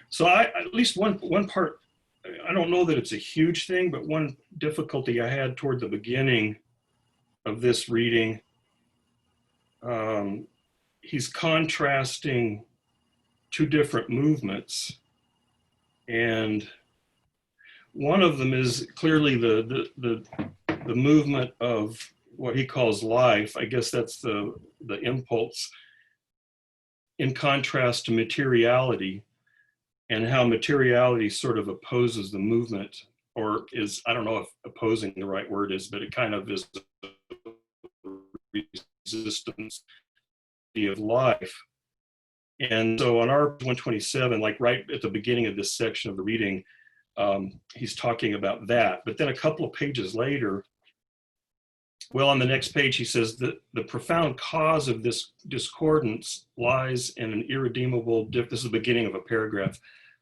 So at least one part, I don't know that it's a huge thing, but one difficulty I had toward the beginning of this reading, he's contrasting two different movements, and one of them is clearly the movement of what he calls life. I guess that's the impulse, in contrast to materiality, and how materiality sort of opposes the movement, or is, I don't know if opposing the right word is, but it kind of is resistance of life. And so on our 127, like right at the beginning of this section of the reading, he's talking about that. But then a couple of pages later, well, on the next page, he says that the profound cause of this discordance lies in an irredeemable, this is the beginning of a paragraph,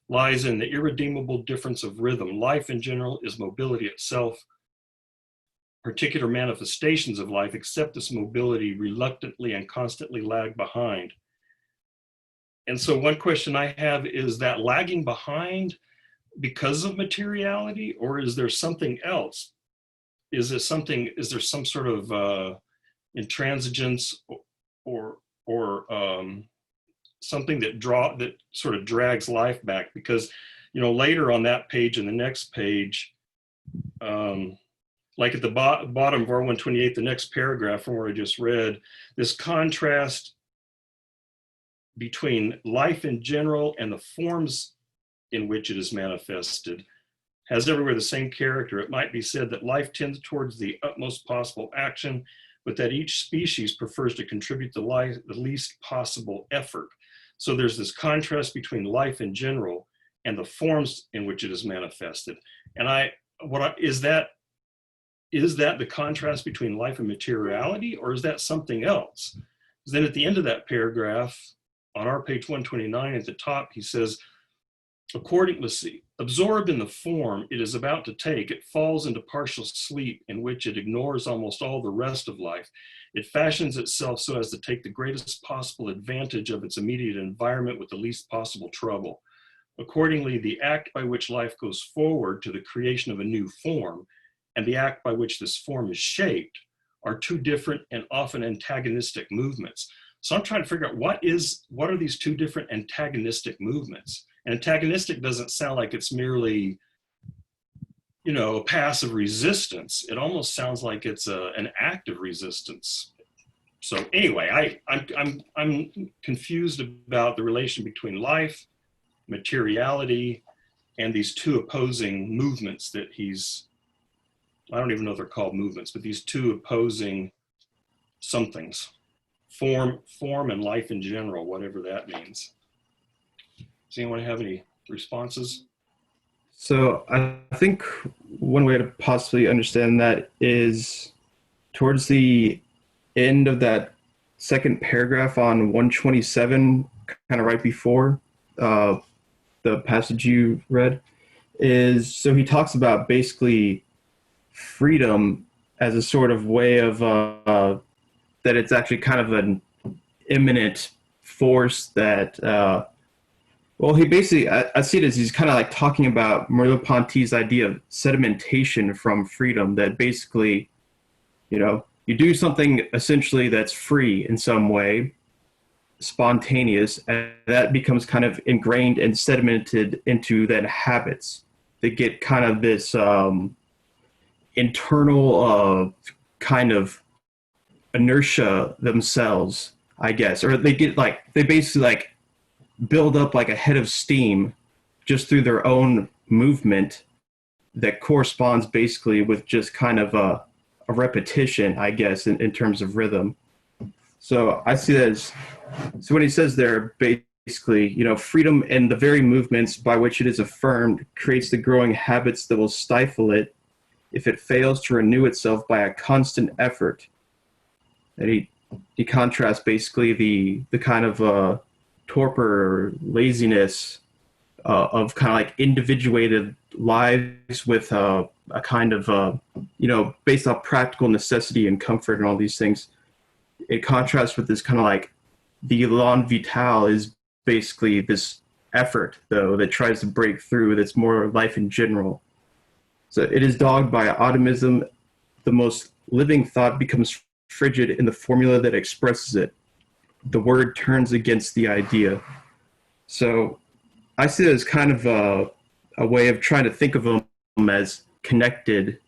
lies in the irredeemable difference of rhythm. Life in general is mobility itself. Particular manifestations of life accept this mobility reluctantly and constantly lag behind. And so one question I have is that lagging behind because of materiality, or is there something else? Is there some sort of intransigence or something that sort of drags life back? Because, you know, later on that page and the next page, like at the bottom of our 128, the next paragraph from where I just read, this contrast between life in general and the forms in which it is manifested has everywhere the same character. It might be said that life tends towards the utmost possible action, but that each species prefers to contribute the least possible effort. So there's this contrast between life in general and the forms in which it is manifested. And is that the contrast between life and materiality, or is that something else? Then at the end of that paragraph, on our page 129 at the top, he says, absorbed in the form it is about to take, it falls into partial sleep in which it ignores almost all the rest of life. It fashions itself so as to take the greatest possible advantage of its immediate environment with the least possible trouble. Accordingly, the act by which life goes forward to the creation of a new form and the act by which this form is shaped are two different and often antagonistic movements. So I'm trying to figure out what are these two different antagonistic movements? And antagonistic doesn't sound like it's merely, you know, a passive resistance. It almost sounds like it's an active resistance. So anyway, I'm confused about the relation between life, materiality, and these two opposing movements that I don't even know if they're called movements, but these two opposing somethings, form and life in general, whatever that means. Does anyone have any responses? So I think one way to possibly understand that is towards the end of that second paragraph on 127, kind of right before the passage you read, so he talks about basically freedom as a sort of way of that it's actually kind of an imminent force that he basically, I see it as he's kind of like talking about Merleau-Ponty's idea of sedimentation from freedom, that basically, you know, you do something essentially that's free in some way, spontaneous, and that becomes kind of ingrained and sedimented into then habits. They get kind of this internal kind of inertia themselves, I guess, or they basically like build up like a head of steam just through their own movement that corresponds basically with just kind of a repetition, I guess, in terms of rhythm. So I see that as, so when he says there, basically, you know, freedom and the very movements by which it is affirmed creates the growing habits that will stifle it if it fails to renew itself by a constant effort. And he contrasts basically the kind of torpor, laziness of kind of like individuated lives with a kind of, you know, based off practical necessity and comfort and all these things. It contrasts with this kind of like the élan vital is basically this effort, though, that tries to break through, that's more life in general. So it is dogged by optimism. The most living thought becomes frigid in the formula that expresses it. The word turns against the idea. So I see it as kind of a way of trying to think of them as connected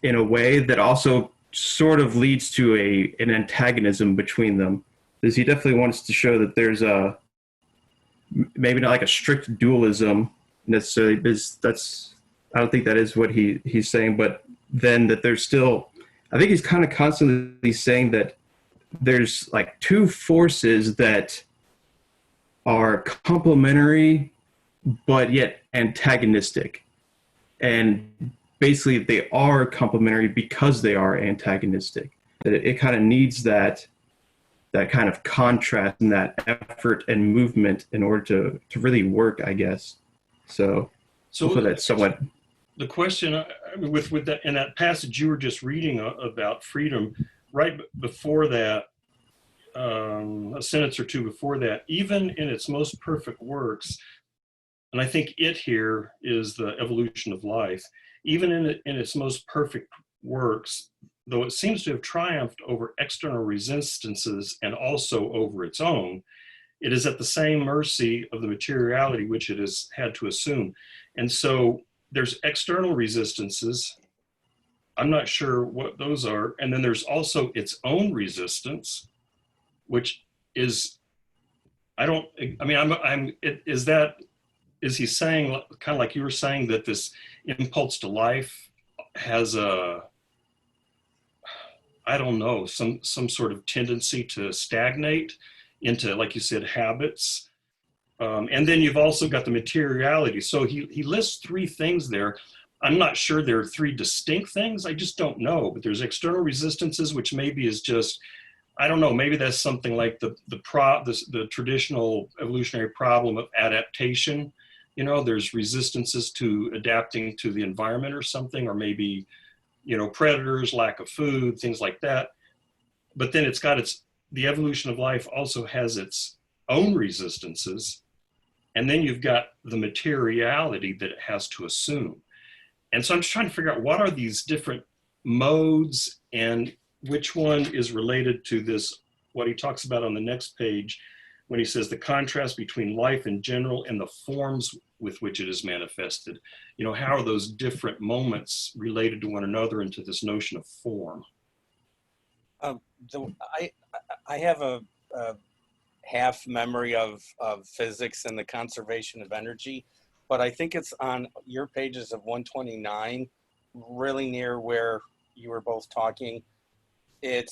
in a way that also sort of leads to an antagonism between them. Because he definitely wants to show that there's a maybe not like a strict dualism necessarily, because I don't think that is what he's saying, but then that there's still, I think he's kind of constantly saying that there's like two forces that are complementary but yet antagonistic. And basically they are complementary because they are antagonistic. That it kind of needs that kind of contrast and that effort and movement in order to really work, I guess. So that's somewhat. The question, I mean, with that in that passage you were just reading about freedom, right before that, a sentence or two before that, even in its most perfect works, and I think it here is the evolution of life, even in its most perfect works, though it seems to have triumphed over external resistances and also over its own, it is at the same mercy of the materiality which it has had to assume. And so there's external resistances. I'm not sure what those are. And then there's also its own resistance, which is, is he saying, kind of like you were saying, that this impulse to life has some sort of tendency to stagnate into, like you said, habits. And then you've also got the materiality. So he lists three things there. I'm not sure there are three distinct things. I just don't know. But there's external resistances, which maybe is just, I don't know, maybe that's something like the traditional evolutionary problem of adaptation. You know, there's resistances to adapting to the environment or something, or maybe, you know, predators, lack of food, things like that. But then the evolution of life also has its own resistances. And then you've got the materiality that it has to assume. And so I'm just trying to figure out what are these different modes and which one is related to this, what he talks about on the next page, when he says the contrast between life in general and the forms with which it is manifested. You know, how are those different moments related to one another into this notion of form? I have a half memory of physics and the conservation of energy, but I think it's on your pages of 129, really near where you were both talking. It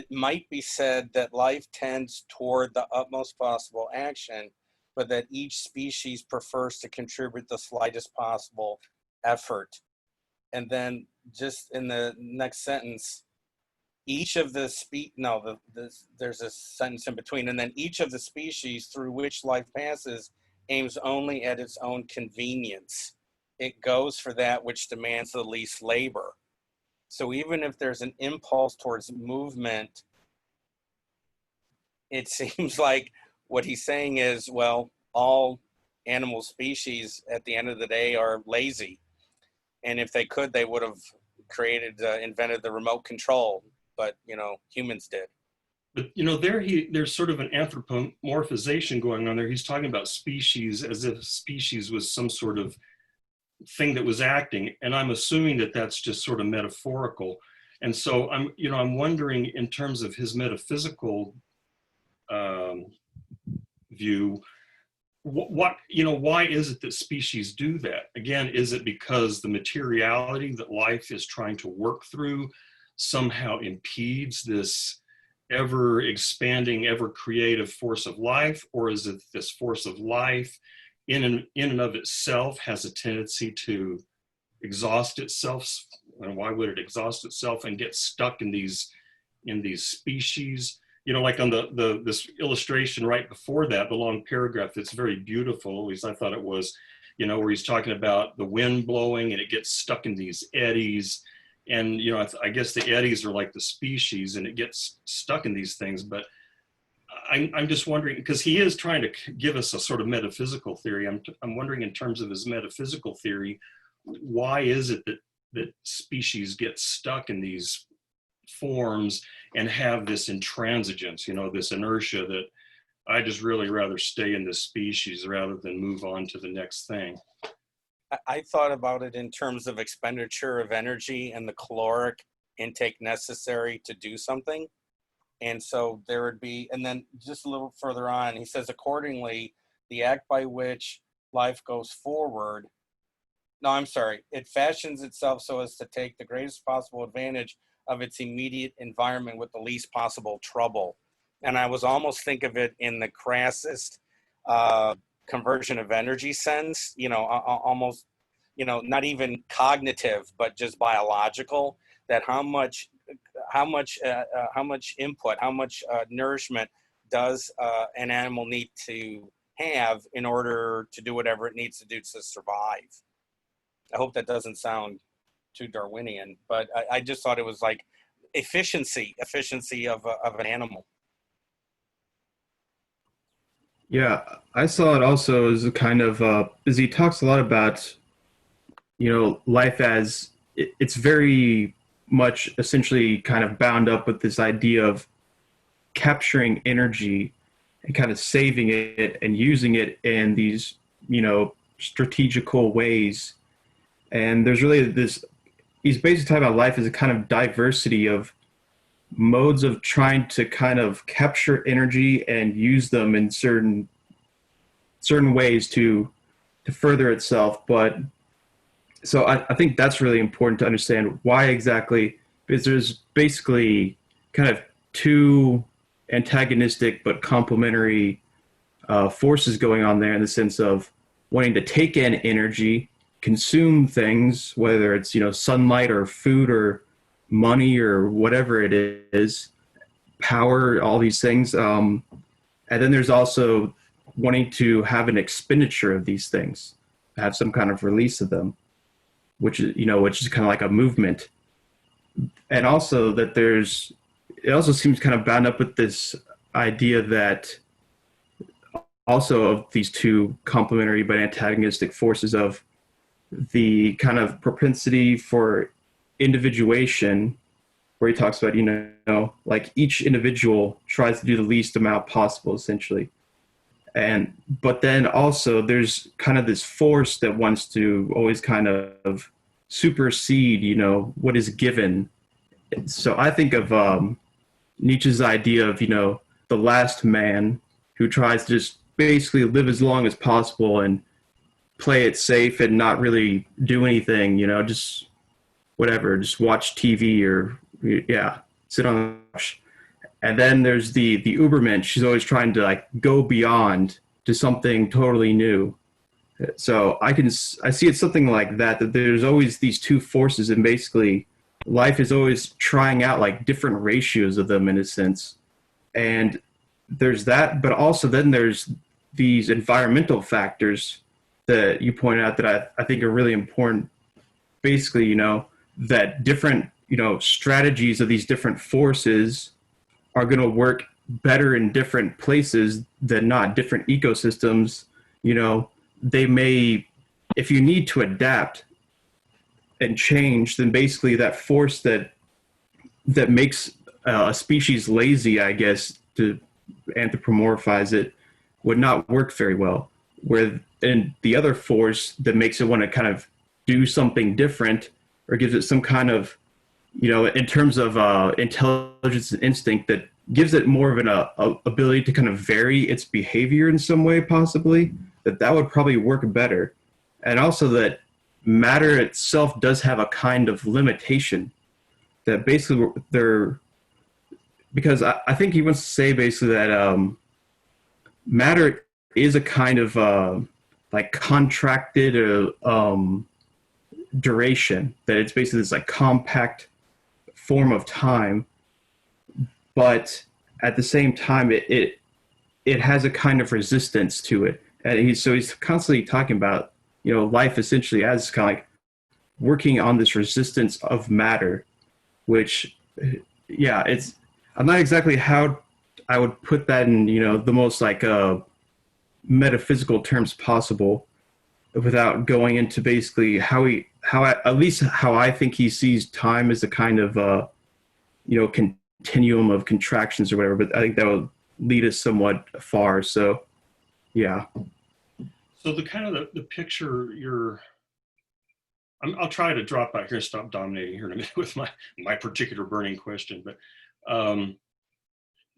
might be said that life tends toward the utmost possible action, but that each species prefers to contribute the slightest possible effort. And then just in the next sentence, each of the there's a sentence in between, and then each of the species through which life passes aims only at its own convenience. It goes for that which demands the least labor. So even if there's an impulse towards movement, it seems like what he's saying is, well, all animal species at the end of the day are lazy. And if they could, they would have invented the remote control. But, you know, humans did. But, you know, there's sort of an anthropomorphization going on there. He's talking about species as if species was some sort of thing that was acting. And I'm assuming that that's just sort of metaphorical. And so I'm wondering, in terms of his metaphysical view, why is it that species do that? Again, is it because the materiality that life is trying to work through somehow impedes this ever expanding, ever creative force of life? Or is it this force of life in and of itself has a tendency to exhaust itself? And why would it exhaust itself and get stuck in these species? You know, like on this illustration right before that, the long paragraph, it's very beautiful, at least I thought it was, you know, where he's talking about the wind blowing and it gets stuck in these eddies. And, you know, I guess the eddies are like the species and it gets stuck in these things. But I'm just wondering, because he is trying to give us a sort of metaphysical theory. I'm wondering, in terms of his metaphysical theory, why is it that species get stuck in these forms and have this intransigence, this inertia that I just really rather stay in this species rather than move on to the next thing. I thought about it in terms of expenditure of energy and the caloric intake necessary to do something. And so there would be, and then just a little further on, he says, accordingly, the act by which life goes forward, it fashions itself so as to take the greatest possible advantage of its immediate environment with the least possible trouble. And I was almost think of it in the crassest conversion of energy sense, almost, not even cognitive, but just biological, that how much input, how much nourishment does an animal need to have in order to do whatever it needs to do to survive. I hope that doesn't sound too Darwinian, but I just thought it was like efficiency of an animal. Yeah, I saw it also as a kind of, as he talks a lot about, life as it's very much essentially kind of bound up with this idea of capturing energy and kind of saving it and using it in these, strategical ways. And there's really he's basically talking about life as a kind of diversity of modes of trying to kind of capture energy and use them in certain ways to further itself. But so I think that's really important to understand why exactly, because there's basically kind of two antagonistic but complementary forces going on there, in the sense of wanting to take in energy, consume things, whether it's, sunlight or food or money or whatever it is, power, all these things. And then there's also wanting to have an expenditure of these things, have some kind of release of them, which is kind of like a movement. And also that it also seems kind of bound up with this idea that also of these two complementary but antagonistic forces of the kind of propensity for individuation, where he talks about, like each individual tries to do the least amount possible, essentially. But then also there's kind of this force that wants to always kind of supersede, what is given. So I think of Nietzsche's idea of, the last man who tries to just basically live as long as possible and play it safe and not really do anything, just whatever, just watch TV or, sit on the couch. And then there's the Ubermensch. She's always trying to go beyond to something totally new. So I see it something like that there's always these two forces, and basically life is always trying out different ratios of them in a sense. And there's that, but also then there's these environmental factors that you pointed out that I think are really important. Basically, that different, strategies of these different forces are going to work better in different places than not. Different ecosystems, they may, if you need to adapt and change, then basically that force that makes a species lazy, I guess, to anthropomorphize it, would not work very well. And the other force that makes it want to kind of do something different, or gives it some kind of, in terms of intelligence and instinct, that gives it more of an ability to kind of vary its behavior in some way, possibly, that would probably work better. And also that matter itself does have a kind of limitation, that basically because I think he wants to say basically that matter is a kind of contracted duration, that it's basically this compact form of time, but at the same time it has a kind of resistance to it. And he's constantly talking about life essentially as kind of working on this resistance of matter, which I'm not exactly how I would put that in, the most like metaphysical terms possible, without going into basically at least how I think he sees time as a kind of continuum of contractions or whatever. But I think that would lead us somewhat far. So yeah. So the kind of the picture I'll try to drop out here and stop dominating here in a minute with my particular burning question. But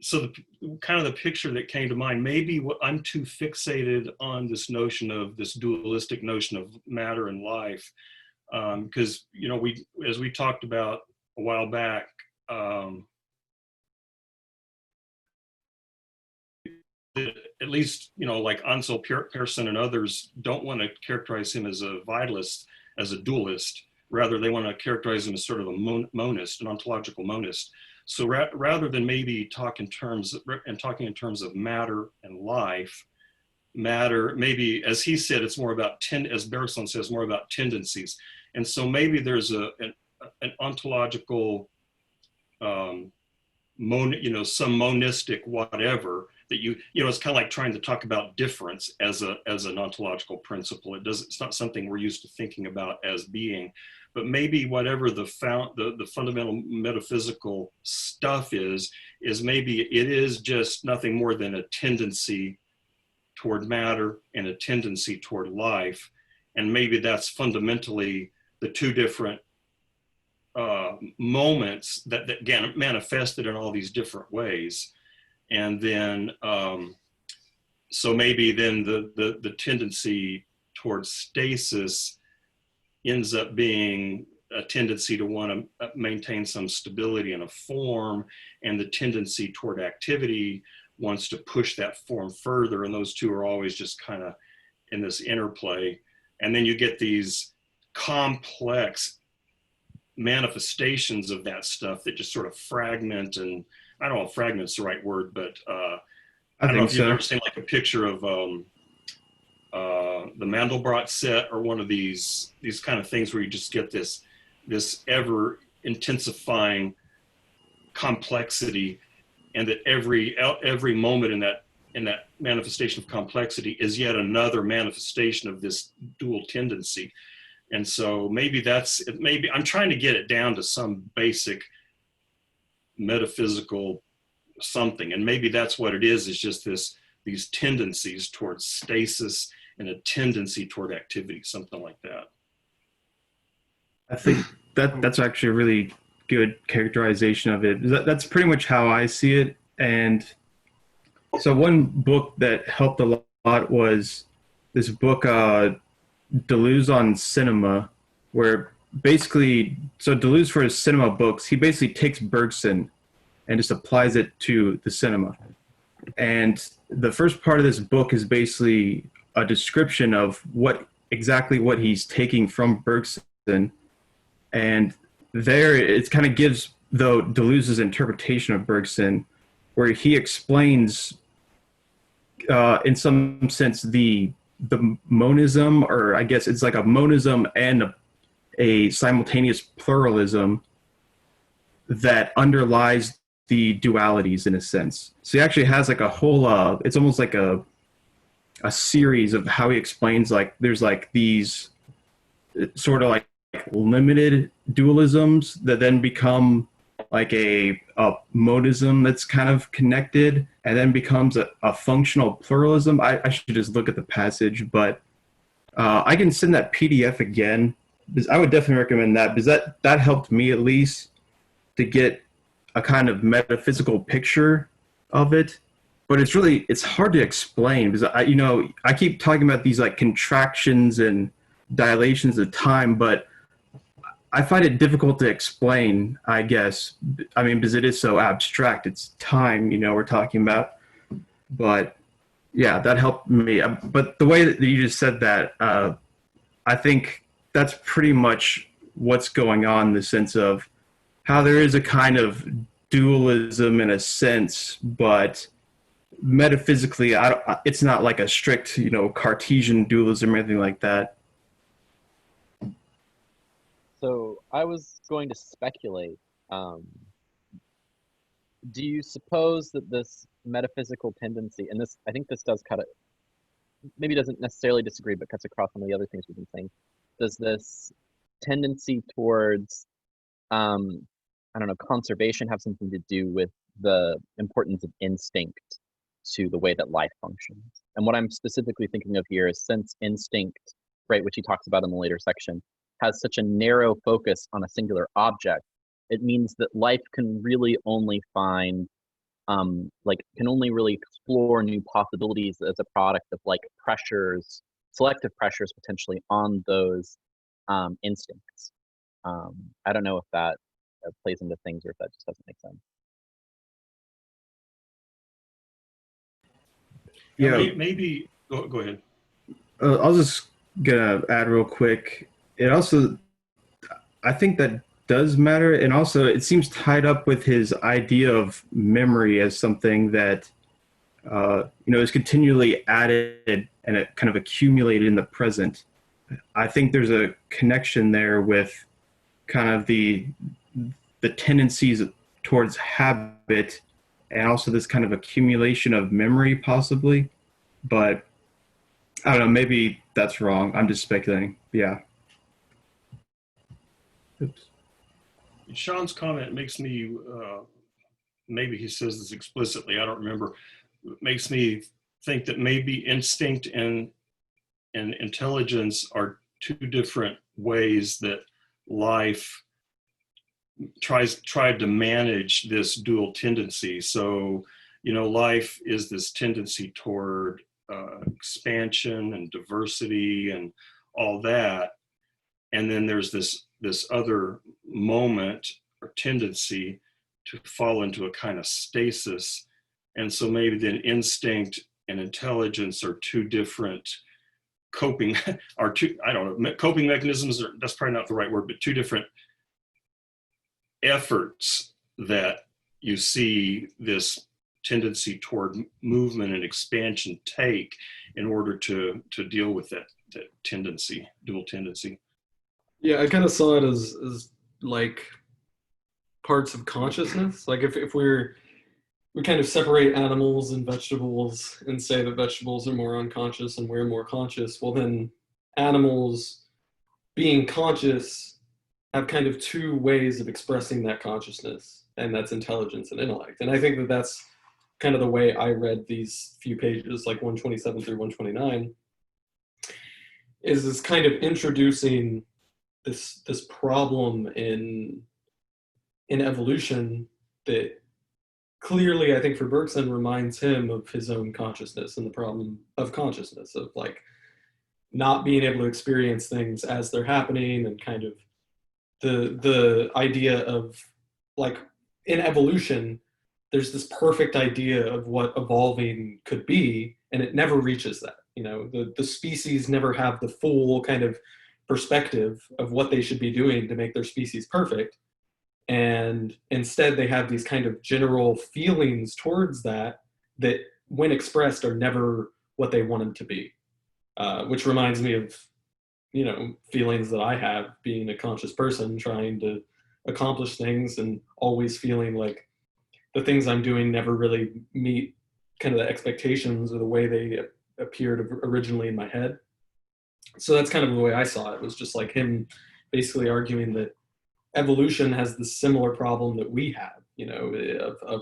so the kind of the picture that came to mind, maybe I'm too fixated on this notion of this dualistic notion of matter and life, because as we talked about a while back, at least like Ansel Pearson and others don't want to characterize him as a vitalist, as a dualist. Rather, they want to characterize him as sort of a monist, an ontological monist. So rather than maybe talking in terms of matter and life, matter, maybe, as he said, it's more about, as Bergson says, more about tendencies. And so maybe there's an ontological, some monistic whatever that it's kind of like trying to talk about difference as an ontological principle. It's not something we're used to thinking about as being. But maybe whatever the fundamental metaphysical stuff is maybe it is just nothing more than a tendency toward matter and a tendency toward life. And maybe that's fundamentally the two different moments that get manifested in all these different ways. And then, so maybe then the tendency towards stasis ends up being a tendency to want to maintain some stability in a form, and the tendency toward activity wants to push that form further, and those two are always just kind of in this interplay. And then you get these complex manifestations of that stuff that just sort of fragment, and I don't know if fragment's the right word, but I don't know if you've ever seen like a picture of the Mandelbrot set, or one of these kind of things where you just get this ever intensifying complexity, and that every moment in that manifestation of complexity is yet another manifestation of this dual tendency. And so maybe I'm trying to get it down to some basic metaphysical something, and maybe that's what it is just these tendencies towards stasis and a tendency toward activity, something like that. I think that's actually a really good characterization of it. That's pretty much how I see it. And so one book that helped a lot was this book, Deleuze on Cinema, where basically, so Deleuze, for his cinema books, he basically takes Bergson and just applies it to the cinema. And the first part of this book is basically a description of exactly what he's taking from Bergson. And there it kind of gives, though, Deleuze's interpretation of Bergson, where he explains, in some sense, the monism, or I guess it's like a monism and a simultaneous pluralism that underlies the dualities, in a sense. So he actually has like a whole, it's almost like a series of how he explains, like there's like these sort of like limited dualisms that then become like a monism that's kind of connected, and then becomes a functional pluralism. I should just look at the passage, but I can send that PDF again, because I would definitely recommend that, because that helped me at least to get a kind of metaphysical picture of it. But it's hard to explain, because I keep talking about these like contractions and dilations of time, but I find it difficult to explain, I guess. I mean, because it is so abstract. It's time, we're talking about. But yeah, that helped me. But the way that you just said that, I think that's pretty much what's going on, in the sense of how there is a kind of dualism in a sense, but metaphysically, it's not like a strict, Cartesian dualism or anything like that. So I was going to speculate do you suppose that this metaphysical tendency, and this, I think this does cut it, maybe doesn't necessarily disagree, but cuts across some of the other things we've been saying. Does this tendency towards, I don't know, conservation have something to do with the importance of instinct to the way that life functions? And what I'm specifically thinking of here is, since instinct, right, which he talks about in the later section, has such a narrow focus on a singular object, it means that life can really only find, can only really explore new possibilities as a product of like pressures, selective pressures potentially on those instincts. I don't know if that plays into things or if that just doesn't make sense. Yeah, Maybe go ahead. I was just gonna add real quick. It also, I think that does matter, and also it seems tied up with his idea of memory as something that is continually added and it kind of accumulated in the present. I think there's a connection there with kind of the tendencies towards habit and also this kind of accumulation of memory, possibly. But I don't know, maybe that's wrong. I'm just speculating. Yeah. Oops. Sean's comment makes me, maybe he says this explicitly, I don't remember, makes me think that maybe instinct and intelligence are two different ways that life tried to manage this dual tendency. So, life is this tendency toward expansion and diversity and all that. And then there's this other moment or tendency to fall into a kind of stasis. And so maybe then instinct and intelligence are two different coping, coping mechanisms, that's probably not the right word, but two different efforts that you see this tendency toward movement and expansion take in order to deal with that tendency, dual tendency. Yeah, I kind of saw it as like parts of consciousness. Like if we kind of separate animals and vegetables and say that vegetables are more unconscious and we're more conscious, well then animals being conscious have kind of two ways of expressing that consciousness, and that's intelligence and intellect. And I think that that's kind of the way I read these few pages, like 127 through 129, is this kind of introducing this problem in evolution that clearly, I think for Bergson, reminds him of his own consciousness and the problem of consciousness, of like not being able to experience things as they're happening, and kind of the idea of like in evolution, there's this perfect idea of what evolving could be, and it never reaches that. The species never have the full kind of perspective of what they should be doing to make their species perfect. And instead they have these kind of general feelings towards that when expressed are never what they want them to be, which reminds me of feelings that I have being a conscious person trying to accomplish things and always feeling like the things I'm doing never really meet kind of the expectations or the way they appeared originally in my head. So that's kind of the way I saw it. It was just like him basically arguing that evolution has the similar problem that we have, of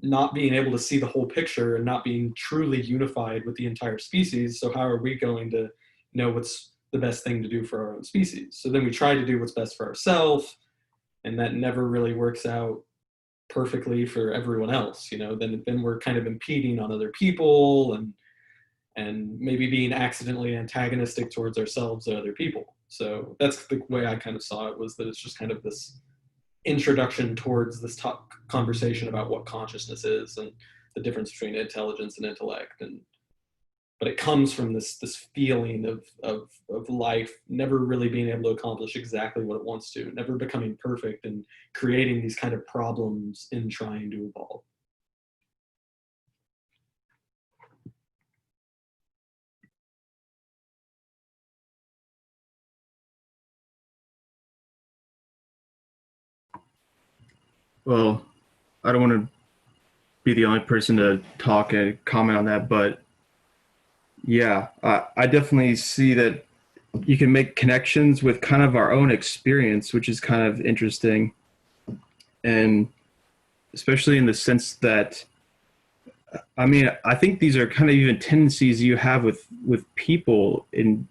not being able to see the whole picture and not being truly unified with the entire species. So how are we going to know what's the best thing to do for our own species? So then we try to do what's best for ourselves, and that never really works out perfectly for everyone else. Then we're kind of impeding on other people and maybe being accidentally antagonistic towards ourselves and other people. So that's the way I kind of saw it, was that it's just kind of this introduction towards this conversation about what consciousness is and the difference between intelligence and intellect. But it comes from this feeling of life never really being able to accomplish exactly what it wants to, never becoming perfect, and creating these kind of problems in trying to evolve. Well, I don't want to be the only person to talk and comment on that, but yeah, I definitely see that you can make connections with kind of our own experience, which is kind of interesting. And especially in the sense that, I mean, I think these are kind of even tendencies you have with people in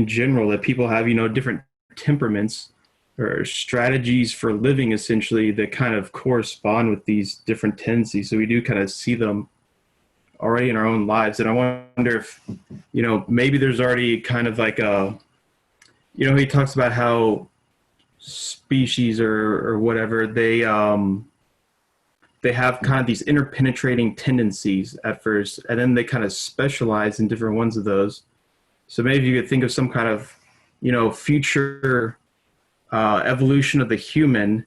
general, that people have, you know, different temperaments or strategies for living essentially that kind of correspond with these different tendencies. So we do kind of see them already in our own lives. And I wonder if, you know, maybe there's already kind of like a, you know, he talks about how species or whatever, they have kind of these interpenetrating tendencies at first, and then they kind of specialize in different ones of those. So maybe you could think of some kind of, you know, future evolution of the human.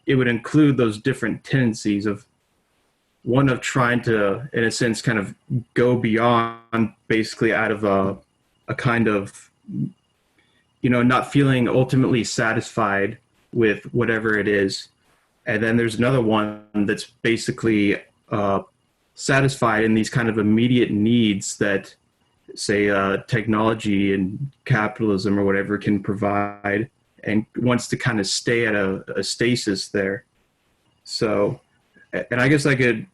It would include those different tendencies of one of trying to, in a sense, kind of go beyond basically out of a kind of, you know, not feeling ultimately satisfied with whatever it is. And then there's another one that's basically satisfied in these kind of immediate needs that, say, technology and capitalism or whatever can provide, and wants to kind of stay at a stasis there. So, and I guess I could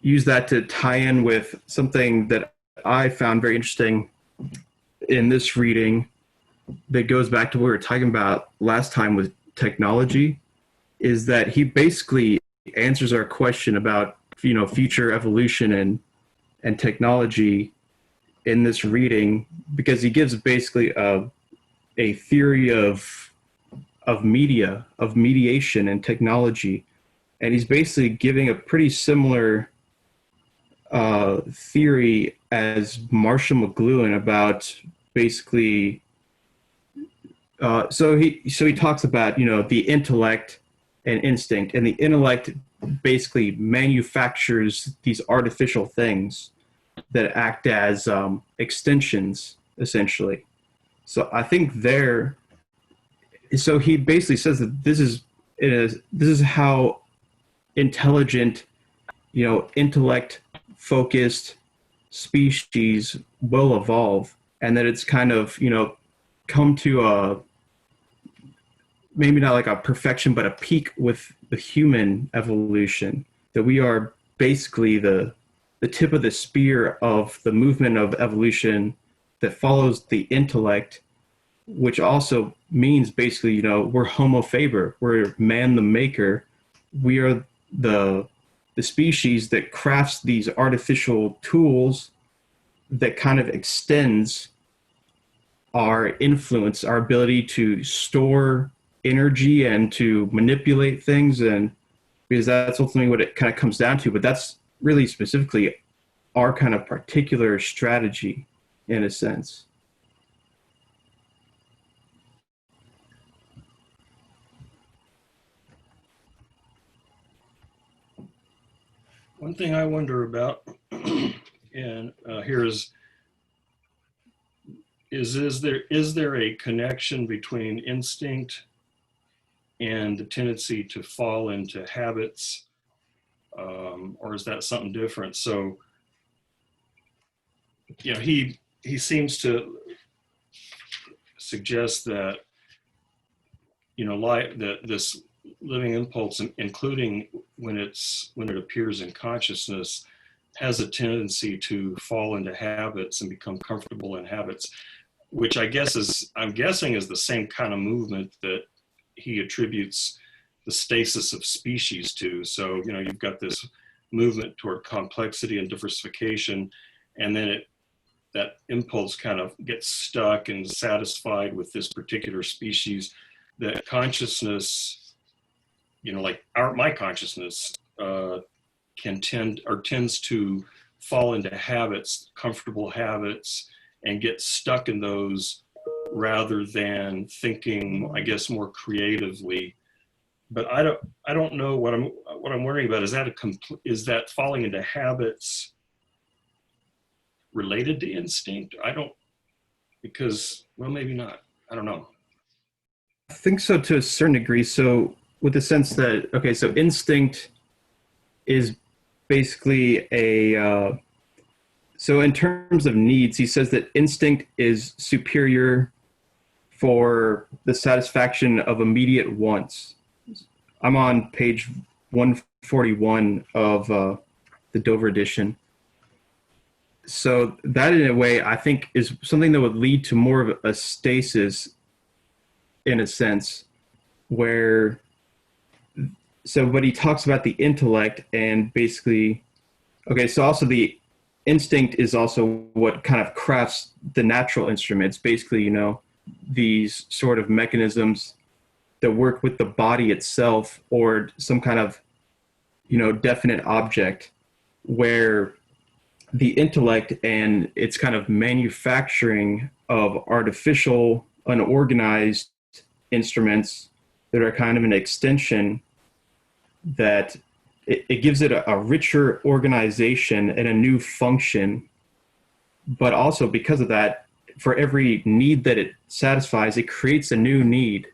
use that to tie in with something that I found very interesting in this reading that goes back to what we were talking about last time with technology, is that he basically answers our question about, you know, future evolution and technology in this reading, because he gives basically a theory of media, of mediation and technology. And he's basically giving a pretty similar theory as Marshall McLuhan about basically, so he talks about, you know, the intellect and instinct, and the intellect basically manufactures these artificial things that act as extensions, essentially. So I think so he basically says that this is how intelligent, you know, intellect focused species will evolve, and that it's kind of, you know, come to a, maybe not like a perfection, but a peak with the human evolution, that we are basically the tip of the spear of the movement of evolution that follows the intellect, which also means basically, you know, we're Homo faber, we're man the maker. We are the species that crafts these artificial tools that kind of extends our influence, our ability to store energy and to manipulate things, and because that's ultimately what it kind of comes down to. But that's really specifically our kind of particular strategy in a sense. One thing I wonder about, and here is there a connection between instinct and the tendency to fall into habits, or is that something different? So, you know, he seems to suggest that, you know, that this living impulse, including when it appears in consciousness, has a tendency to fall into habits and become comfortable in habits, which I'm guessing is the same kind of movement that he attributes the stasis of species to. So, you know, you've got this movement toward complexity and diversification, and then that impulse kind of gets stuck and satisfied with this particular species. That consciousness, you know, like my consciousness tends to fall into habits, comfortable habits, and get stuck in those rather than thinking, I guess, more creatively. But I don't know what I'm worrying about. Is that falling into habits related to instinct? Because, well, maybe not. I don't know. I think so to a certain degree. So with the sense that, okay, so instinct is basically so in terms of needs, he says that instinct is superior for the satisfaction of immediate wants. I'm on page 141 of the Dover edition. So that, in a way, I think is something that would lead to more of a stasis, in a sense, where, so but he talks about the intellect and basically, okay, so also the instinct is also what kind of crafts the natural instruments, basically, you know, these sort of mechanisms that work with the body itself or some kind of, you know, definite object, where the intellect and its kind of manufacturing of artificial, unorganized instruments that are kind of an extension, that it gives it a richer organization and a new function. But also because of that, for every need that it satisfies, it creates a new need.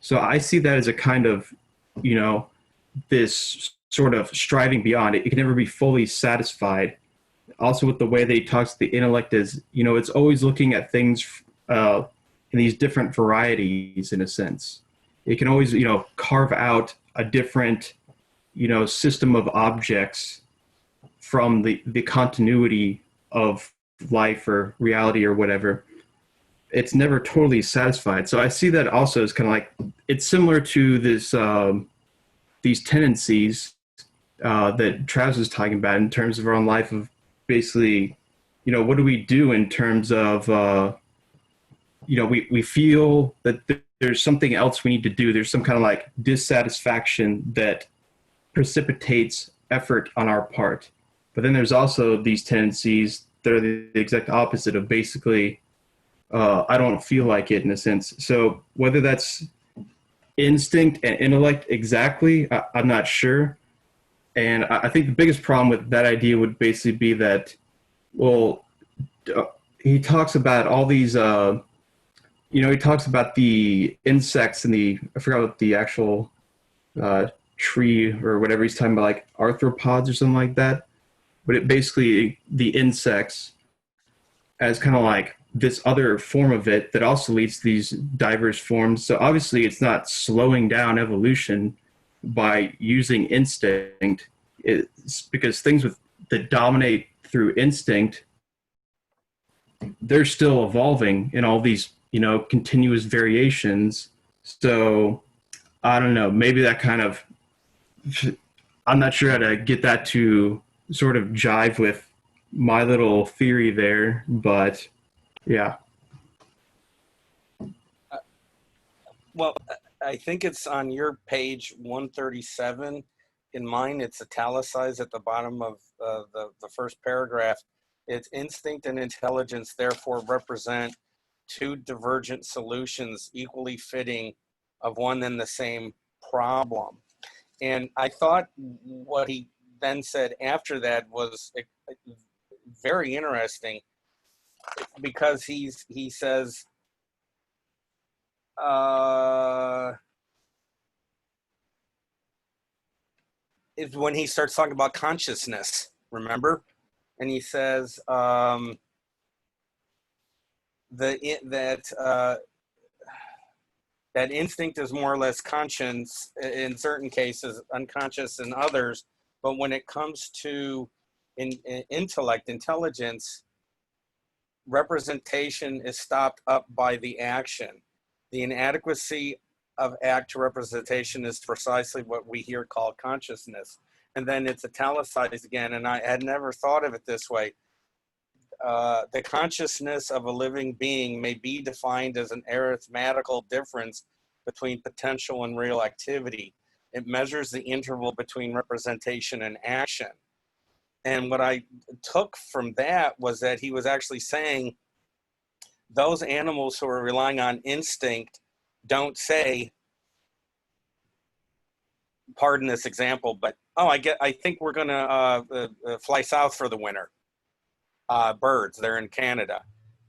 So I see that as a kind of, you know, this sort of striving beyond. It can never be fully satisfied. Also with the way that he talks to the intellect is, you know, it's always looking at things in these different varieties, in a sense. It can always, you know, carve out a different, you know, system of objects from the continuity of life or reality or whatever. It's never totally satisfied. So I see that also as kind of like, it's similar to this, these tendencies that Travis was talking about in terms of our own life, of basically, you know, what do we do in terms of, you know, we feel that there's something else we need to do. There's some kind of like dissatisfaction that precipitates effort on our part. But then there's also these tendencies that are the exact opposite of basically, I don't feel like it, in a sense. So whether that's instinct and intellect exactly, I'm not sure. And I think the biggest problem with that idea would basically be that, well, he talks about all these, you know, he talks about the insects and I forgot what the actual tree or whatever he's talking about, like arthropods or something like that. But it basically, the insects as kind of like this other form of it that also leads to these diverse forms. So obviously it's not slowing down evolution by using instinct. It's because things that dominate through instinct, they're still evolving in all these, you know, continuous variations. So I don't know, maybe that kind of, I'm not sure how to get that to sort of jive with my little theory there, but yeah. Well, I think it's on your page 137. In mine, it's italicized at the bottom of the first paragraph. It's instinct and intelligence therefore represent two divergent solutions equally fitting of one and the same problem. And I thought what he then said after that was very interesting, because he says, is when he starts talking about consciousness, remember? And he says that instinct is more or less conscious in certain cases, unconscious in others. But when it comes to intellect, intelligence, representation is stopped up by the action. The inadequacy of act to representation is precisely what we here call consciousness. And then it's italicized again, and I had never thought of it this way. The consciousness of a living being may be defined as an arithmetical difference between potential and real activity. It measures the interval between representation and action. And what I took from that was that he was actually saying those animals who are relying on instinct don't say, pardon this example, but, oh, I think we're going to fly south for the winter. Birds, they're in Canada.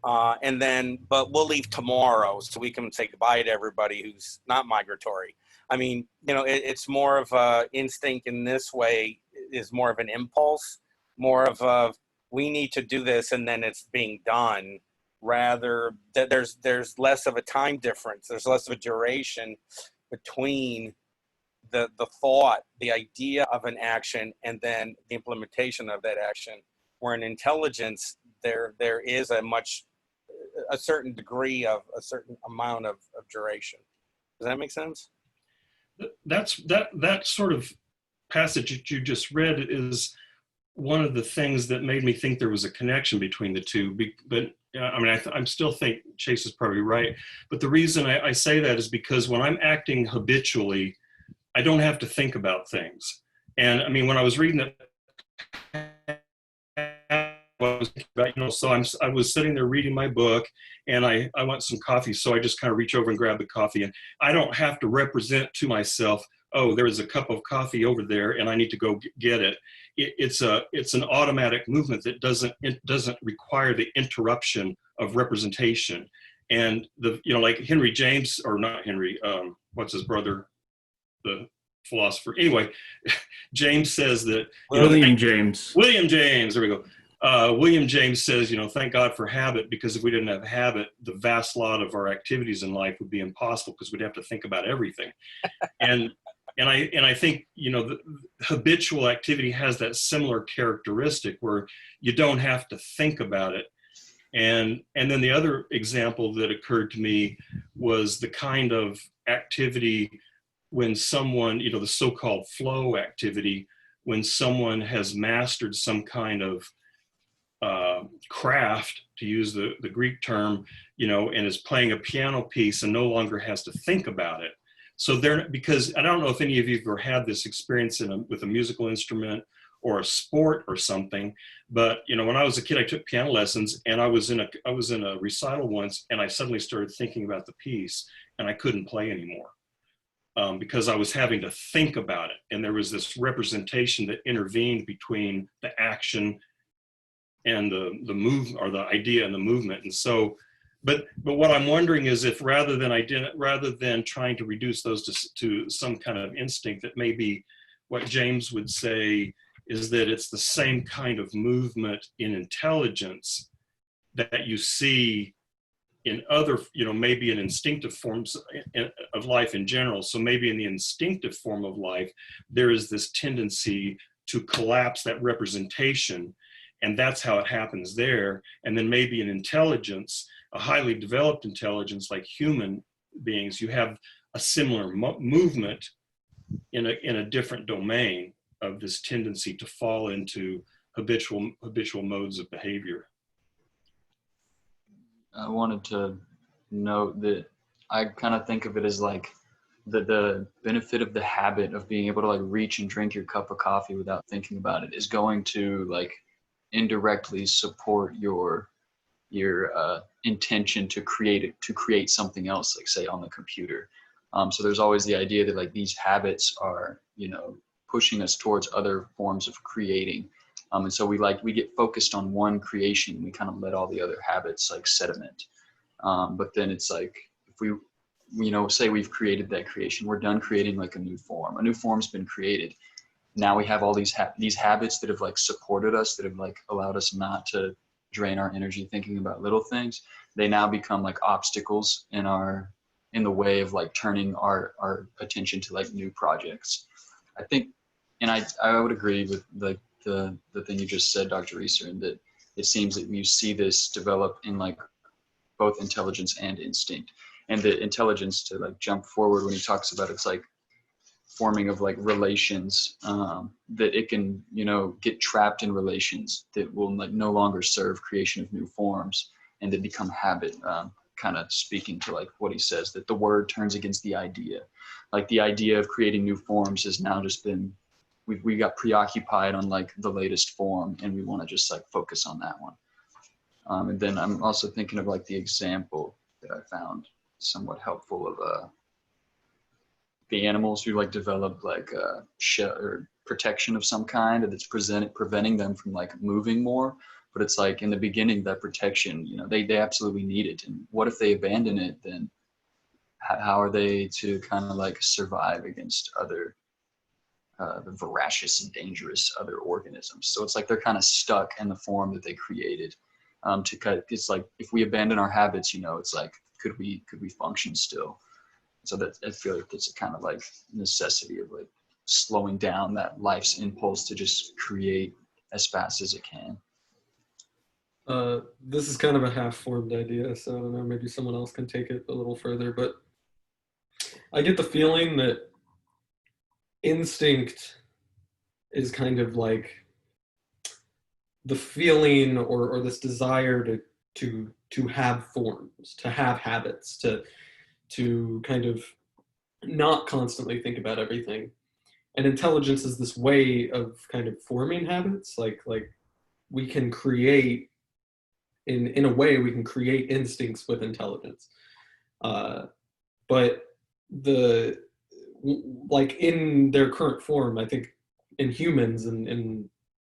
But we'll leave tomorrow so we can say goodbye to everybody who's not migratory. I mean, you know, it's more of a instinct in this way. is more of an impulse, more of a, we need to do this and then it's being done, rather that there's less of a time difference, there's less of a duration between the thought, the idea of an action, and then the implementation of that action. Where in intelligence, there is a certain degree of a certain amount of duration. Does that make sense? That sort of passage that you just read is one of the things that made me think there was a connection between the two. But I mean, I still think Chase is probably right. But the reason I say that is because when I'm acting habitually, I don't have to think about things. And I mean, when I was reading that, so I was sitting there reading my book, and I want some coffee, so I just kind of reach over and grab the coffee, and I don't have to represent to myself, oh, there is a cup of coffee over there, and I need to go get it. It's an automatic movement that doesn't require the interruption of representation. And like Henry James, or not Henry, what's his brother, the philosopher. Anyway, James says that William James. There we go. William James says, thank God for habit, because if we didn't have habit, the vast lot of our activities in life would be impossible, because we'd have to think about everything. And I think, the habitual activity has that similar characteristic where you don't have to think about it. And then the other example that occurred to me was the kind of activity when someone, the so-called flow activity, when someone has mastered some kind of craft, to use the Greek term, and is playing a piano piece and no longer has to think about it. So because I don't know if any of you have ever had this experience with a musical instrument or a sport or something, but when I was a kid, I took piano lessons, and I was in a recital once, and I suddenly started thinking about the piece, and I couldn't play anymore. Because I was having to think about it, and there was this representation that intervened between the action and the move, or the idea and the movement. And so, but what I'm wondering is if rather than trying to reduce those to some kind of instinct, that maybe what James would say is that it's the same kind of movement in intelligence that you see in other, maybe in instinctive forms of life in general. So maybe in the instinctive form of life, there is this tendency to collapse that representation, and that's how it happens there. And then maybe in intelligence, a highly developed intelligence like human beings, you have a similar movement in a different domain of this tendency to fall into habitual modes of behavior. I wanted to note that I kind of think of it as like the benefit of the habit of being able to like reach and drink your cup of coffee without thinking about it is going to like indirectly support your intention to create something else, like say on the computer. So there's always the idea that like these habits are, pushing us towards other forms of creating. And so we get focused on one creation. We kind of let all the other habits like sediment. But then it's like, if we, say we've created that creation, we're done creating like a new form. A new form's been created. Now we have all these habits that have like supported us, that have like allowed us not to drain our energy thinking about little things. They now become like obstacles in the way of like turning our attention to like new projects. I think, and I would agree with like the thing you just said, Dr. Reeser, and that it seems that you see this develop in like both intelligence and instinct. And the intelligence, to like jump forward when he talks about it's like forming of like relations, that it can, get trapped in relations that will like no longer serve creation of new forms and that become habit, kind of speaking to like what he says, that the word turns against the idea. Like the idea of creating new forms has now just been, we got preoccupied on like the latest form, and we want to just like focus on that one. And then I'm also thinking of like the example that I found somewhat helpful of the animals who like develop like a shell or protection of some kind that's preventing them from like moving more. But it's like in the beginning, that protection, they absolutely need it. And what if they abandon it? Then how are they to kind of like survive against other the voracious and dangerous other organisms. So it's like they're kind of stuck in the form that they created. It's like if we abandon our habits, it's like could we function still? So that I feel like that's a kind of like necessity of like slowing down that life's impulse to just create as fast as it can. This is kind of a half-formed idea, so I don't know, maybe someone else can take it a little further, but I get the feeling that instinct is kind of like the feeling or this desire to have forms, to have habits, to kind of not constantly think about everything. And intelligence is this way of kind of forming habits, like we can create, in a way, we can create instincts with intelligence. But like in their current form, I think in humans and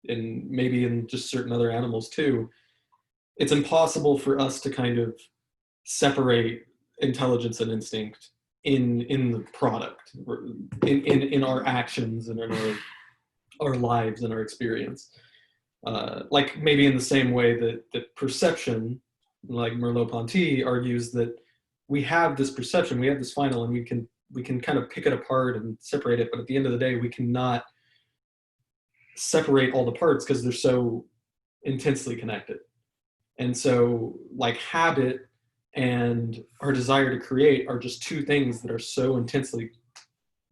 maybe in just certain other animals too, it's impossible for us to kind of separate intelligence and instinct in the product, in our actions and in our lives and our experience. Like maybe in the same way that perception, like Merleau-Ponty argues that we have this perception, we have this final, and we can kind of pick it apart and separate it, but at the end of the day, we cannot separate all the parts because they're so intensely connected. And so like habit and our desire to create are just two things that are so intensely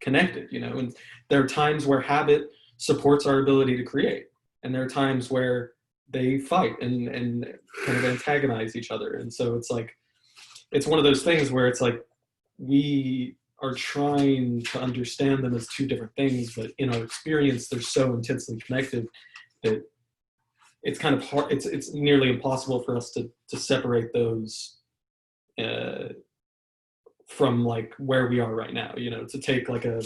connected, and there are times where habit supports our ability to create, and there are times where they fight and kind of antagonize each other. And so it's like, it's one of those things where it's like we are trying to understand them as two different things, but in our experience, they're so intensely connected that it's kind of hard, it's nearly impossible for us to separate those from like where we are right now, to take like a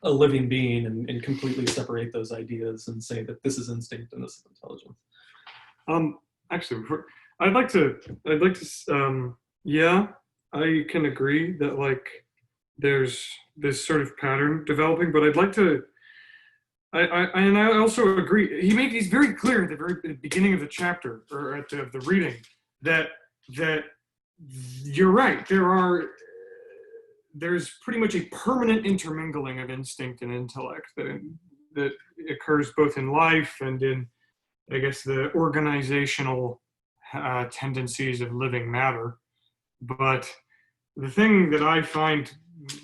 living being and completely separate those ideas and say that this is instinct and this is intelligence. Actually, I'd like to yeah, I can agree that like there's this sort of pattern developing, but I'd like to, I also agree. He's very clear at the very beginning of the chapter or at the reading that you're right. There's pretty much a permanent intermingling of instinct and intellect that occurs both in life and in, I guess, the organizational tendencies of living matter. But the thing that I find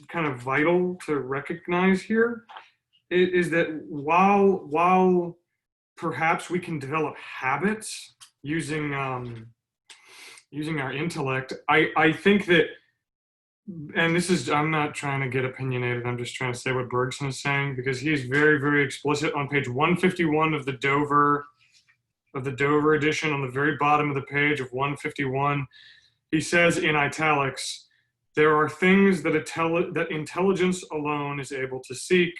kind of vital to recognize here is that while perhaps we can develop habits using our intellect, I think that, and this is, I'm not trying to get opinionated, I'm just trying to say what Bergson is saying, because he's very, very explicit on page 151 of the Dover edition, on the very bottom of the page of 151. He says in italics, there are things that intelligence alone is able to seek,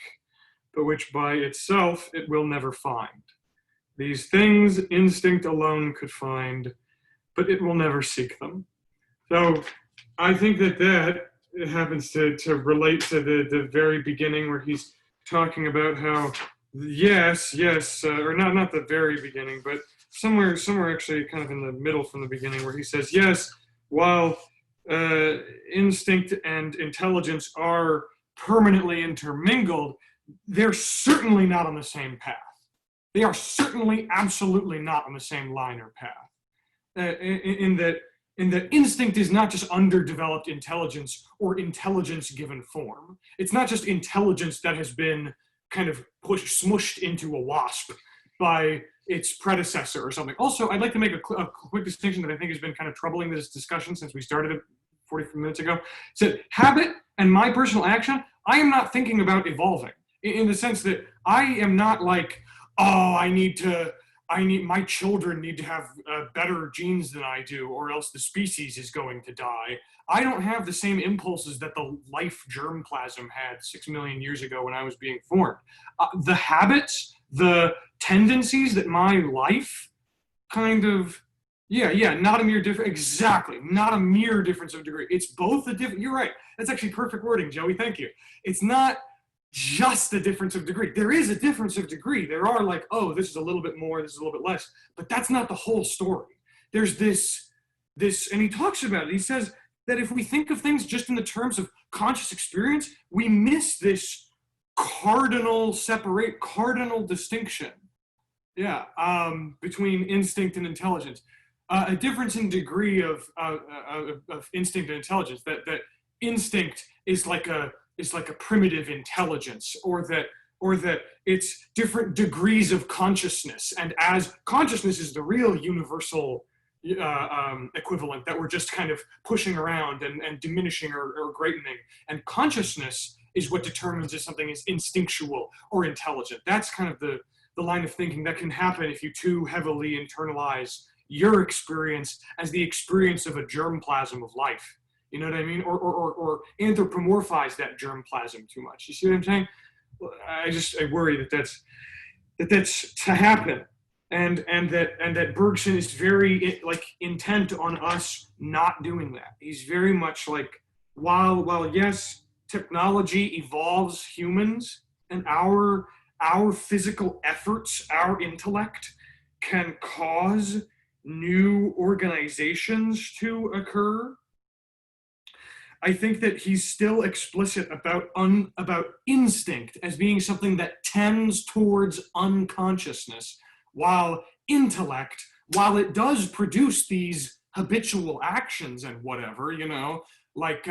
but which by itself it will never find. These things instinct alone could find, but it will never seek them. So I think that it happens to relate to the very beginning where he's talking about how, yes, or not the very beginning, but somewhere actually kind of in the middle from the beginning where he says, yes, while instinct and intelligence are permanently intermingled, they're certainly not on the same path. They are certainly absolutely not on the same line or path. In that instinct is not just underdeveloped intelligence or intelligence given form. It's not just intelligence that has been kind of smushed into a wasp by its predecessor or something. Also, I'd like to make a quick distinction that I think has been kind of troubling this discussion since we started it 40 minutes ago. So habit and my personal action, I am not thinking about evolving in the sense that I am not like, oh, my children need to have better genes than I do, or else the species is going to die. I don't have the same impulses that the life germplasm had 6 million years ago when I was being formed. The habits, the tendencies that my life kind of, not a mere difference, exactly, not a mere difference of degree. It's both a different, you're right. That's actually perfect wording, Joey, thank you. It's not just a difference of degree. There is a difference of degree. There are like, oh, this is a little bit more, this is a little bit less, but that's not the whole story. There's this, and he talks about it. He says that if we think of things just in the terms of conscious experience, we miss this cardinal distinction, between instinct and intelligence. A difference in degree of instinct and intelligence. That instinct is like a primitive intelligence, or that it's different degrees of consciousness, and as consciousness is the real universal equivalent that we're just kind of pushing around and diminishing or greatening, and consciousness is what determines if something is instinctual or intelligent. That's kind of the line of thinking that can happen if you too heavily internalize your experience as the experience of a germplasm of life. You know what I mean? Or anthropomorphize that germplasm too much. You see what I'm saying? I worry that that's to happen, and that Bergson is very like intent on us not doing that. He's very much like, while yes, technology evolves humans, and our physical efforts, our intellect can cause new organizations to occur, I think that he's still explicit about instinct as being something that tends towards unconsciousness, while intellect, while it does produce these habitual actions and whatever, like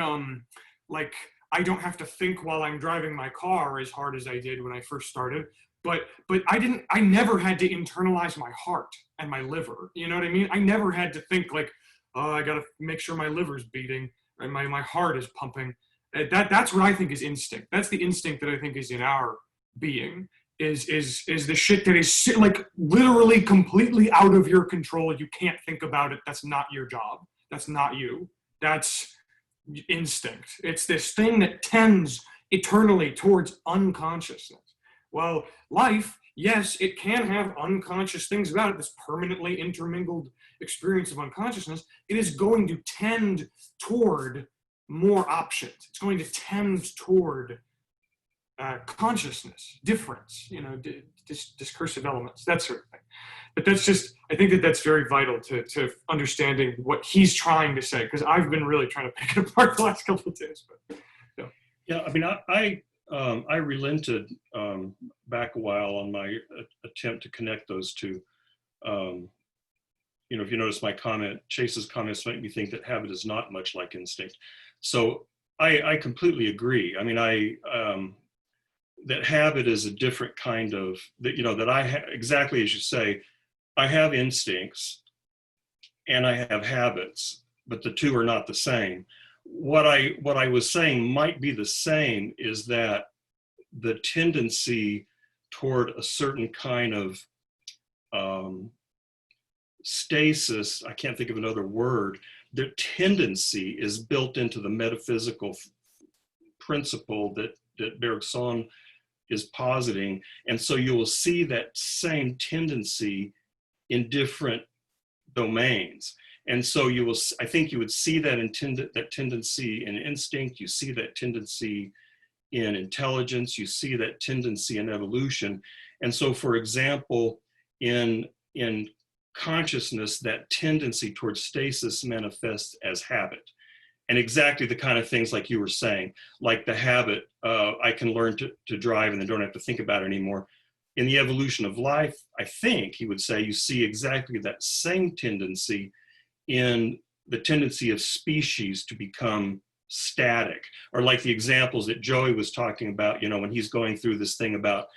I don't have to think while I'm driving my car as hard as I did when I first started, but I never had to internalize my heart and my liver. You know what I mean? I never had to think like, oh, I got to make sure my liver's beating and my heart is pumping. That's what I think is instinct. That's the instinct that I think is in our being, is the shit that is like literally completely out of your control. You can't think about it. That's not your job. That's not you. That's instinct. It's this thing that tends eternally towards unconsciousness. Well, life, yes, it can have unconscious things about it, this permanently intermingled experience of unconsciousness. It is going to tend toward more options. It's going to tend toward consciousness, difference, discursive elements, that sort of thing. But that's just, I think that's very vital to understanding what he's trying to say, because I've been really trying to pick it apart the last couple of days. But, yeah, I mean, I relented back a while on my attempt to connect those two. If you notice my comment, Chase's comments make me think that habit is not much like instinct. So I completely agree. I mean, that habit is a different kind of, that exactly as you say, I have instincts and I have habits, but the two are not the same. What I was saying might be the same is that the tendency toward a certain kind of stasis, I can't think of another word, the tendency is built into the metaphysical principle that Bergson is positing. And so you will see that same tendency in different domains. And so I think you would see that tendency in instinct, you see that tendency in intelligence, you see that tendency in evolution. And so, for example, in consciousness, that tendency towards stasis manifests as habit. And exactly the kind of things like you were saying, like the habit, I can learn to drive and then don't have to think about it anymore. In the evolution of life, I think he would say you see exactly that same tendency in the tendency of species to become static, or like the examples that Joey was talking about, when he's going through this thing about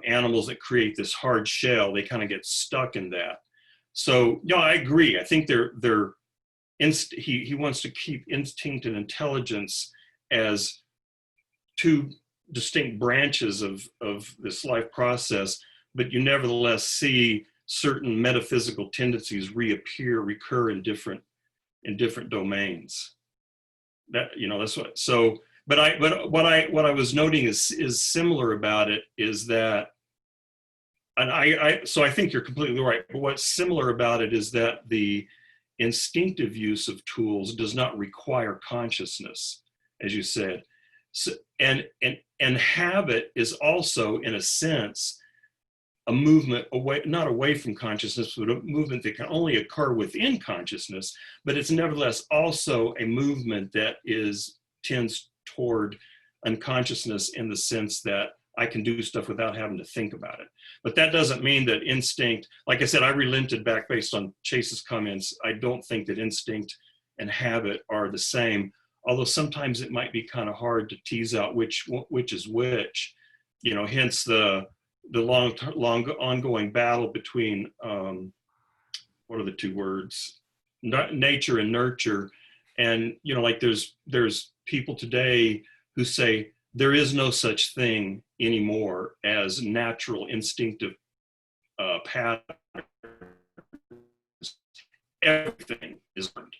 animals that create this hard shell, they kind of get stuck in that. So, I agree. I think he wants to keep instinct and intelligence as two distinct branches of this life process, but you nevertheless see certain metaphysical tendencies recur in different domains. That's what. So, but what I was noting is similar about it is that, and so I think you're completely right. But what's similar about it is that the instinctive use of tools does not require consciousness, as you said. So, and habit is also, in a sense, a movement away, not away from consciousness, but a movement that can only occur within consciousness, but it's nevertheless also a movement that tends toward unconsciousness, in the sense that I can do stuff without having to think about it. But that doesn't mean that instinct, like I said, I relented back based on Chase's comments. I don't think that instinct and habit are the same, although sometimes it might be kind of hard to tease out which is which, hence the long ongoing battle between, what are the two words? Nature and nurture. And, like there's people today who say there is no such thing anymore as natural instinctive patterns. Everything is learned.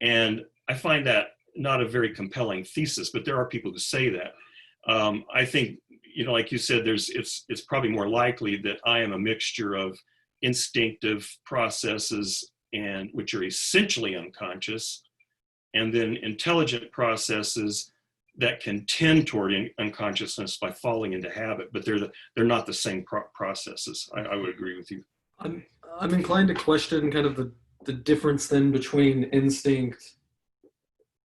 And I find that not a very compelling thesis, but there are people who say that. I think, like you said, it's probably more likely that I am a mixture of instinctive processes, and which are essentially unconscious, and then intelligent processes that can tend toward unconsciousness by falling into habit, but they're not the same processes. I would agree with you. I'm inclined to question kind of the difference then between instinct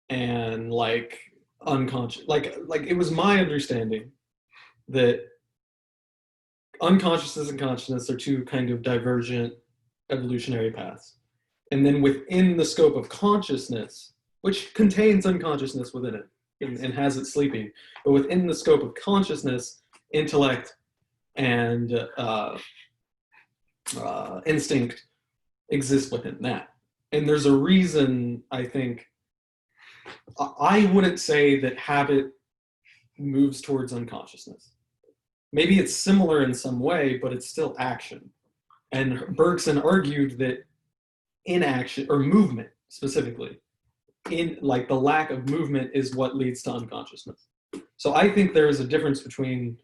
and like unconscious. Like it was my understanding that unconsciousness and consciousness are two kind of divergent evolutionary paths. And then within the scope of consciousness, which contains unconsciousness within it and has it sleeping, but within the scope of consciousness, intellect and instinct exist within that. And there's a reason, I think, I wouldn't say that habit moves towards unconsciousness. Maybe it's similar in some way, but it's still action. And Bergson argued that inaction, or movement specifically, in like the lack of movement is what leads to unconsciousness. So I think there is a difference between,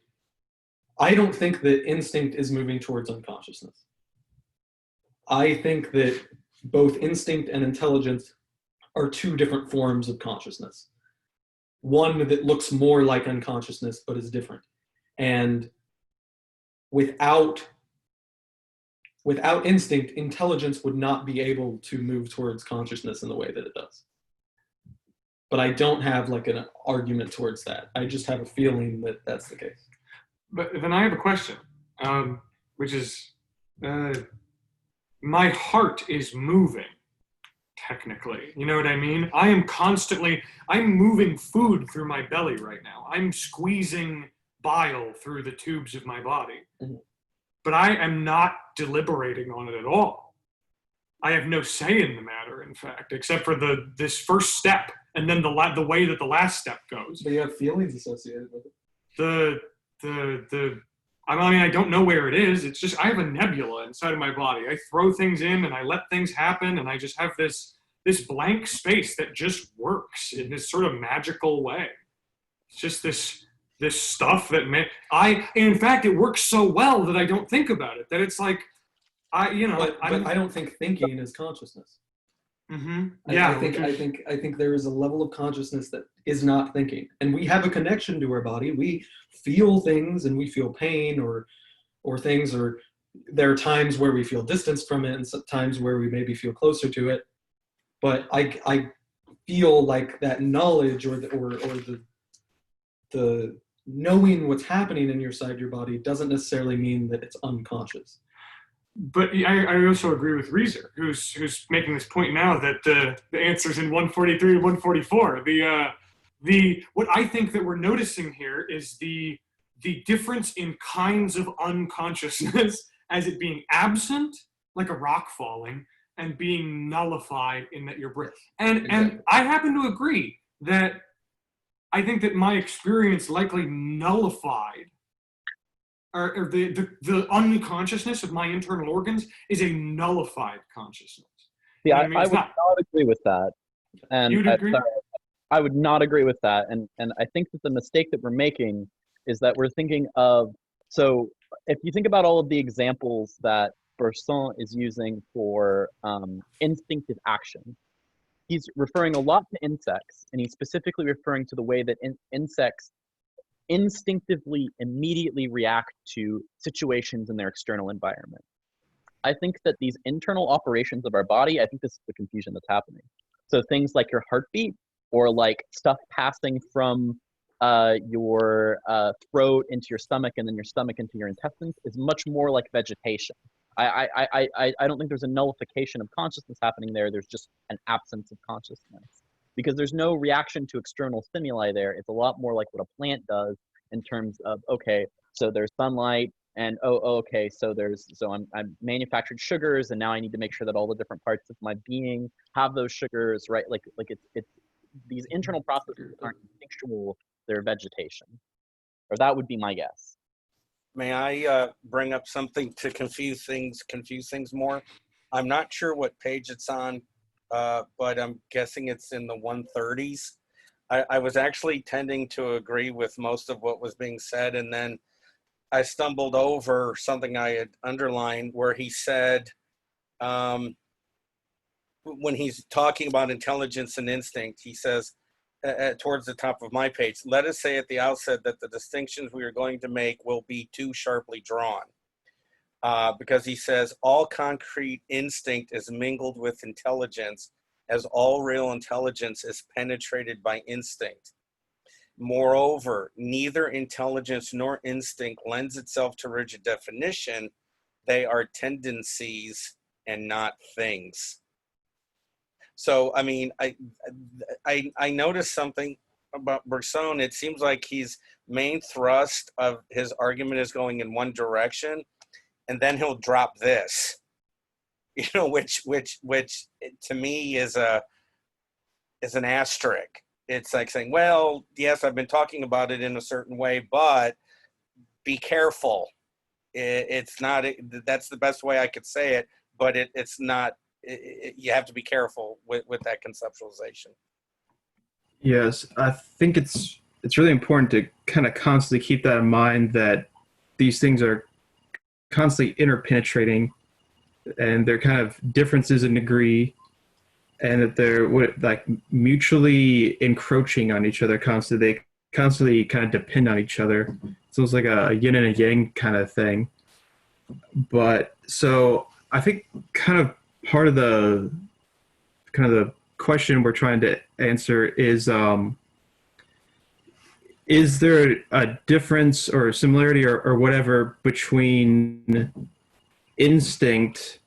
I don't think that instinct is moving towards unconsciousness. I think that both instinct and intelligence are two different forms of consciousness. One that looks more like unconsciousness, but is different. And without instinct, intelligence would not be able to move towards consciousness in the way that it does. But I don't have like an argument towards that. I just have a feeling that that's the case. But then I have a question, which is, my heart is moving, technically. You know what I mean? I'm moving food through my belly right now. I'm squeezing bile through the tubes of my body. Mm-hmm. But I am not deliberating on it at all. I have no say in the matter, in fact, except for this first step, and then the way that the last step goes. But you have feelings associated with it. I don't know where it is. It's just I have a nebula inside of my body. I throw things in and I let things happen, and I just have this blank space that just works in this sort of magical way. It's just this stuff that in fact, it works so well that I don't think about it. That it's like, I don't think thinking is consciousness. Mm-hmm. Yeah, I think there is a level of consciousness that is not thinking, and we have a connection to our body. We feel things, and we feel pain or things, or there are times where we feel distanced from it, and sometimes where we maybe feel closer to it. But I feel like that knowledge or the knowing what's happening in your body doesn't necessarily mean that it's unconscious. But I also agree with Reeser, who's making this point now that the answer's in 143 and 144. What I think that we're noticing here is the difference in kinds of unconsciousness as it being absent, like a rock falling, and being nullified in that you're breathing. And I happen to agree that I think that my experience likely nullified, or the unconsciousness of my internal organs is a nullified consciousness. Yeah, I mean, I would not agree with that. And You'd agree? I would not agree with that. And I think that the mistake that we're making is that we're thinking of, so if you think about all of the examples that Bergson is using for instinctive action, he's referring a lot to insects, and he's specifically referring to the way that insects instinctively immediately react to situations in their external environment. I think that these internal operations of our body, I think this is the confusion that's happening. So things like your heartbeat, or like stuff passing from your throat into your stomach and then your stomach into your intestines, is much more like vegetation. I don't think there's a nullification of consciousness happening there. There's just an absence of consciousness, because there's no reaction to external stimuli there. It's a lot more like what a plant does in terms of, okay, so there's sunlight, and okay, so I'm manufactured sugars, and now I need to make sure that all the different parts of my being have those sugars, right? Like it's these internal processes aren't instinctual, they're vegetation. Or that would be my guess. May I bring up something to confuse things more? I'm not sure what page it's on, but I'm guessing it's in the 130s. I was actually tending to agree with most of what was being said, and then I stumbled over something I had underlined where he said, when he's talking about intelligence and instinct, he says, towards the top of my page, let us say at the outset that the distinctions we are going to make will be too sharply drawn. Because he says, all concrete instinct is mingled with intelligence, as all real intelligence is penetrated by instinct. Moreover, neither intelligence nor instinct lends itself to rigid definition. They are tendencies and not things. So, I mean, I noticed something about Bergson. It seems like his main thrust of his argument is going in one direction, and then he'll drop this, you know, which to me is an asterisk. It's like saying, well, yes, I've been talking about it in a certain way, but be careful. It's not, that's the best way I could say it, but it's not, you have to be careful with that conceptualization. Yes, I think it's really important to kind of constantly keep that in mind, that these things are constantly interpenetrating, and they're kind of differences in degree, and that they're like mutually encroaching on each other constantly. They constantly kind of depend on each other. It's almost like a yin and a yang kind of thing. But so I think kind of part of the question we're trying to answer is there a difference or similarity or whatever between instinct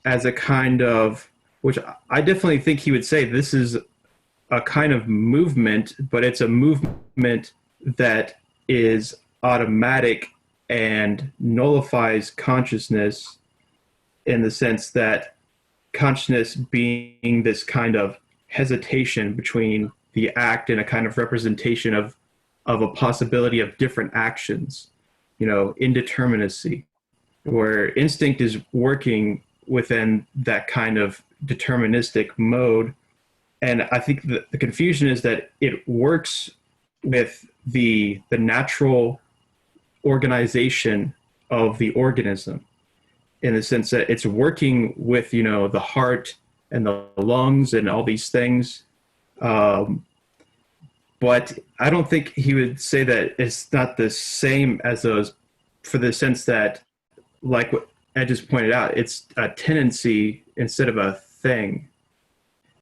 as a kind of, which I definitely think he would say this is a kind of movement, but it's a movement that is automatic and nullifies consciousness, in the sense that consciousness being this kind of hesitation between the act and a kind of representation of a possibility of different actions, you know, indeterminacy, where instinct is working within that kind of deterministic mode. And I think the confusion is that it works with the natural organization of the organism, in the sense that it's working with, you know, the heart and the lungs and all these things. But I don't think he would say that it's not the same as those, for the sense that, like what Ed just pointed out, it's a tendency instead of a thing.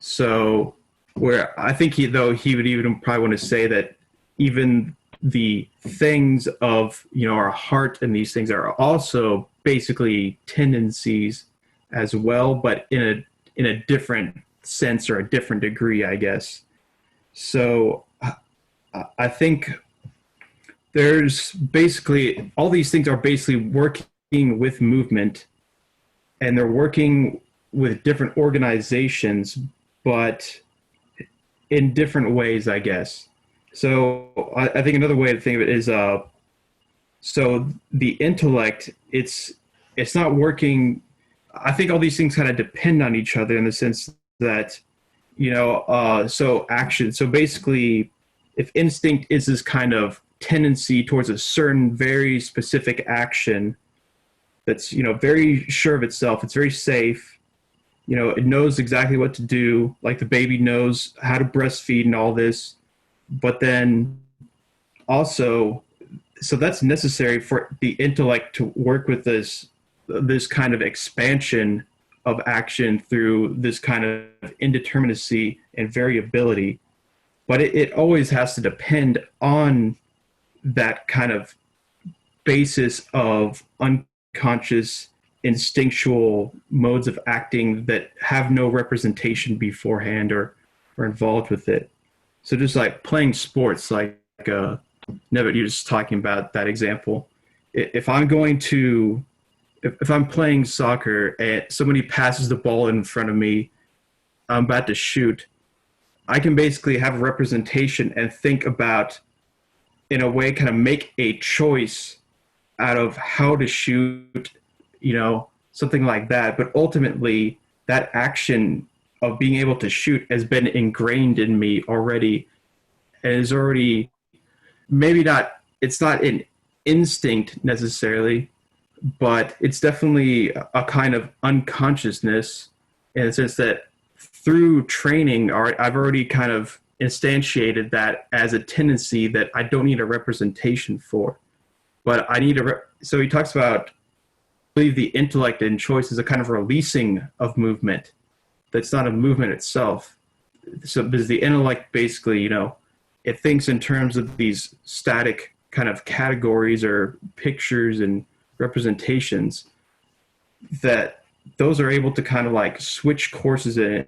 So where I think he would even probably want to say that even the things of, you know, our heart and these things are also basically tendencies as well, but in a different sense or a different degree, I guess. So I think there's basically, all these things are basically working with movement, and they're working with different organizations, but in different ways, I guess. So I think another way to think of it is, so the intellect, it's not working. I think all these things kind of depend on each other, in the sense that, you know, so action. So basically, if instinct is this kind of tendency towards a certain very specific action that's, you know, very sure of itself, it's very safe, you know, it knows exactly what to do, like the baby knows how to breastfeed and all this, but then also, so that's necessary for the intellect to work with this kind of expansion of action through this kind of indeterminacy and variability. But it always has to depend on that kind of basis of unconscious instinctual modes of acting that have no representation beforehand or involved with it. So just like playing sports, like Neville, you're just talking about that example. If I'm playing soccer and somebody passes the ball in front of me, I'm about to shoot, I can basically have a representation and think about, in a way, kind of make a choice out of how to shoot, you know, something like that. But ultimately, that action of being able to shoot has been ingrained in me already, and is already it's not an instinct necessarily, but it's definitely a kind of unconsciousness in the sense that through training, I've already kind of instantiated that as a tendency that I don't need a representation for. But I need so he talks about, I believe, the intellect and choice is a kind of releasing of movement. That's not a movement itself. So because the intellect basically, you know, it thinks in terms of these static kind of categories or pictures and representations, that those are able to kind of like switch courses in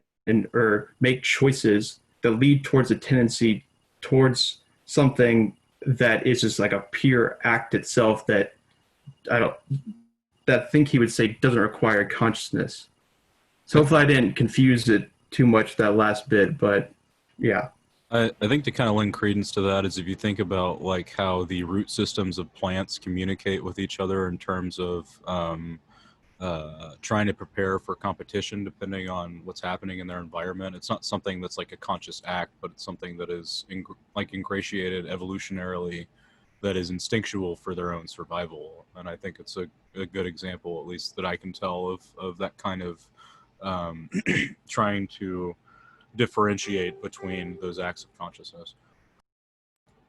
or make choices that lead towards a tendency towards something that is just like a pure act itself that I think he would say doesn't require consciousness. So hopefully I didn't confuse it too much, that last bit, but yeah. I think to kind of lend credence to that is if you think about like how the root systems of plants communicate with each other in terms of trying to prepare for competition depending on what's happening in their environment. It's not something that's like a conscious act, but it's something that is ingratiated evolutionarily, that is instinctual for their own survival. And I think it's a good example, at least that I can tell, of that kind of trying to differentiate between those acts of consciousness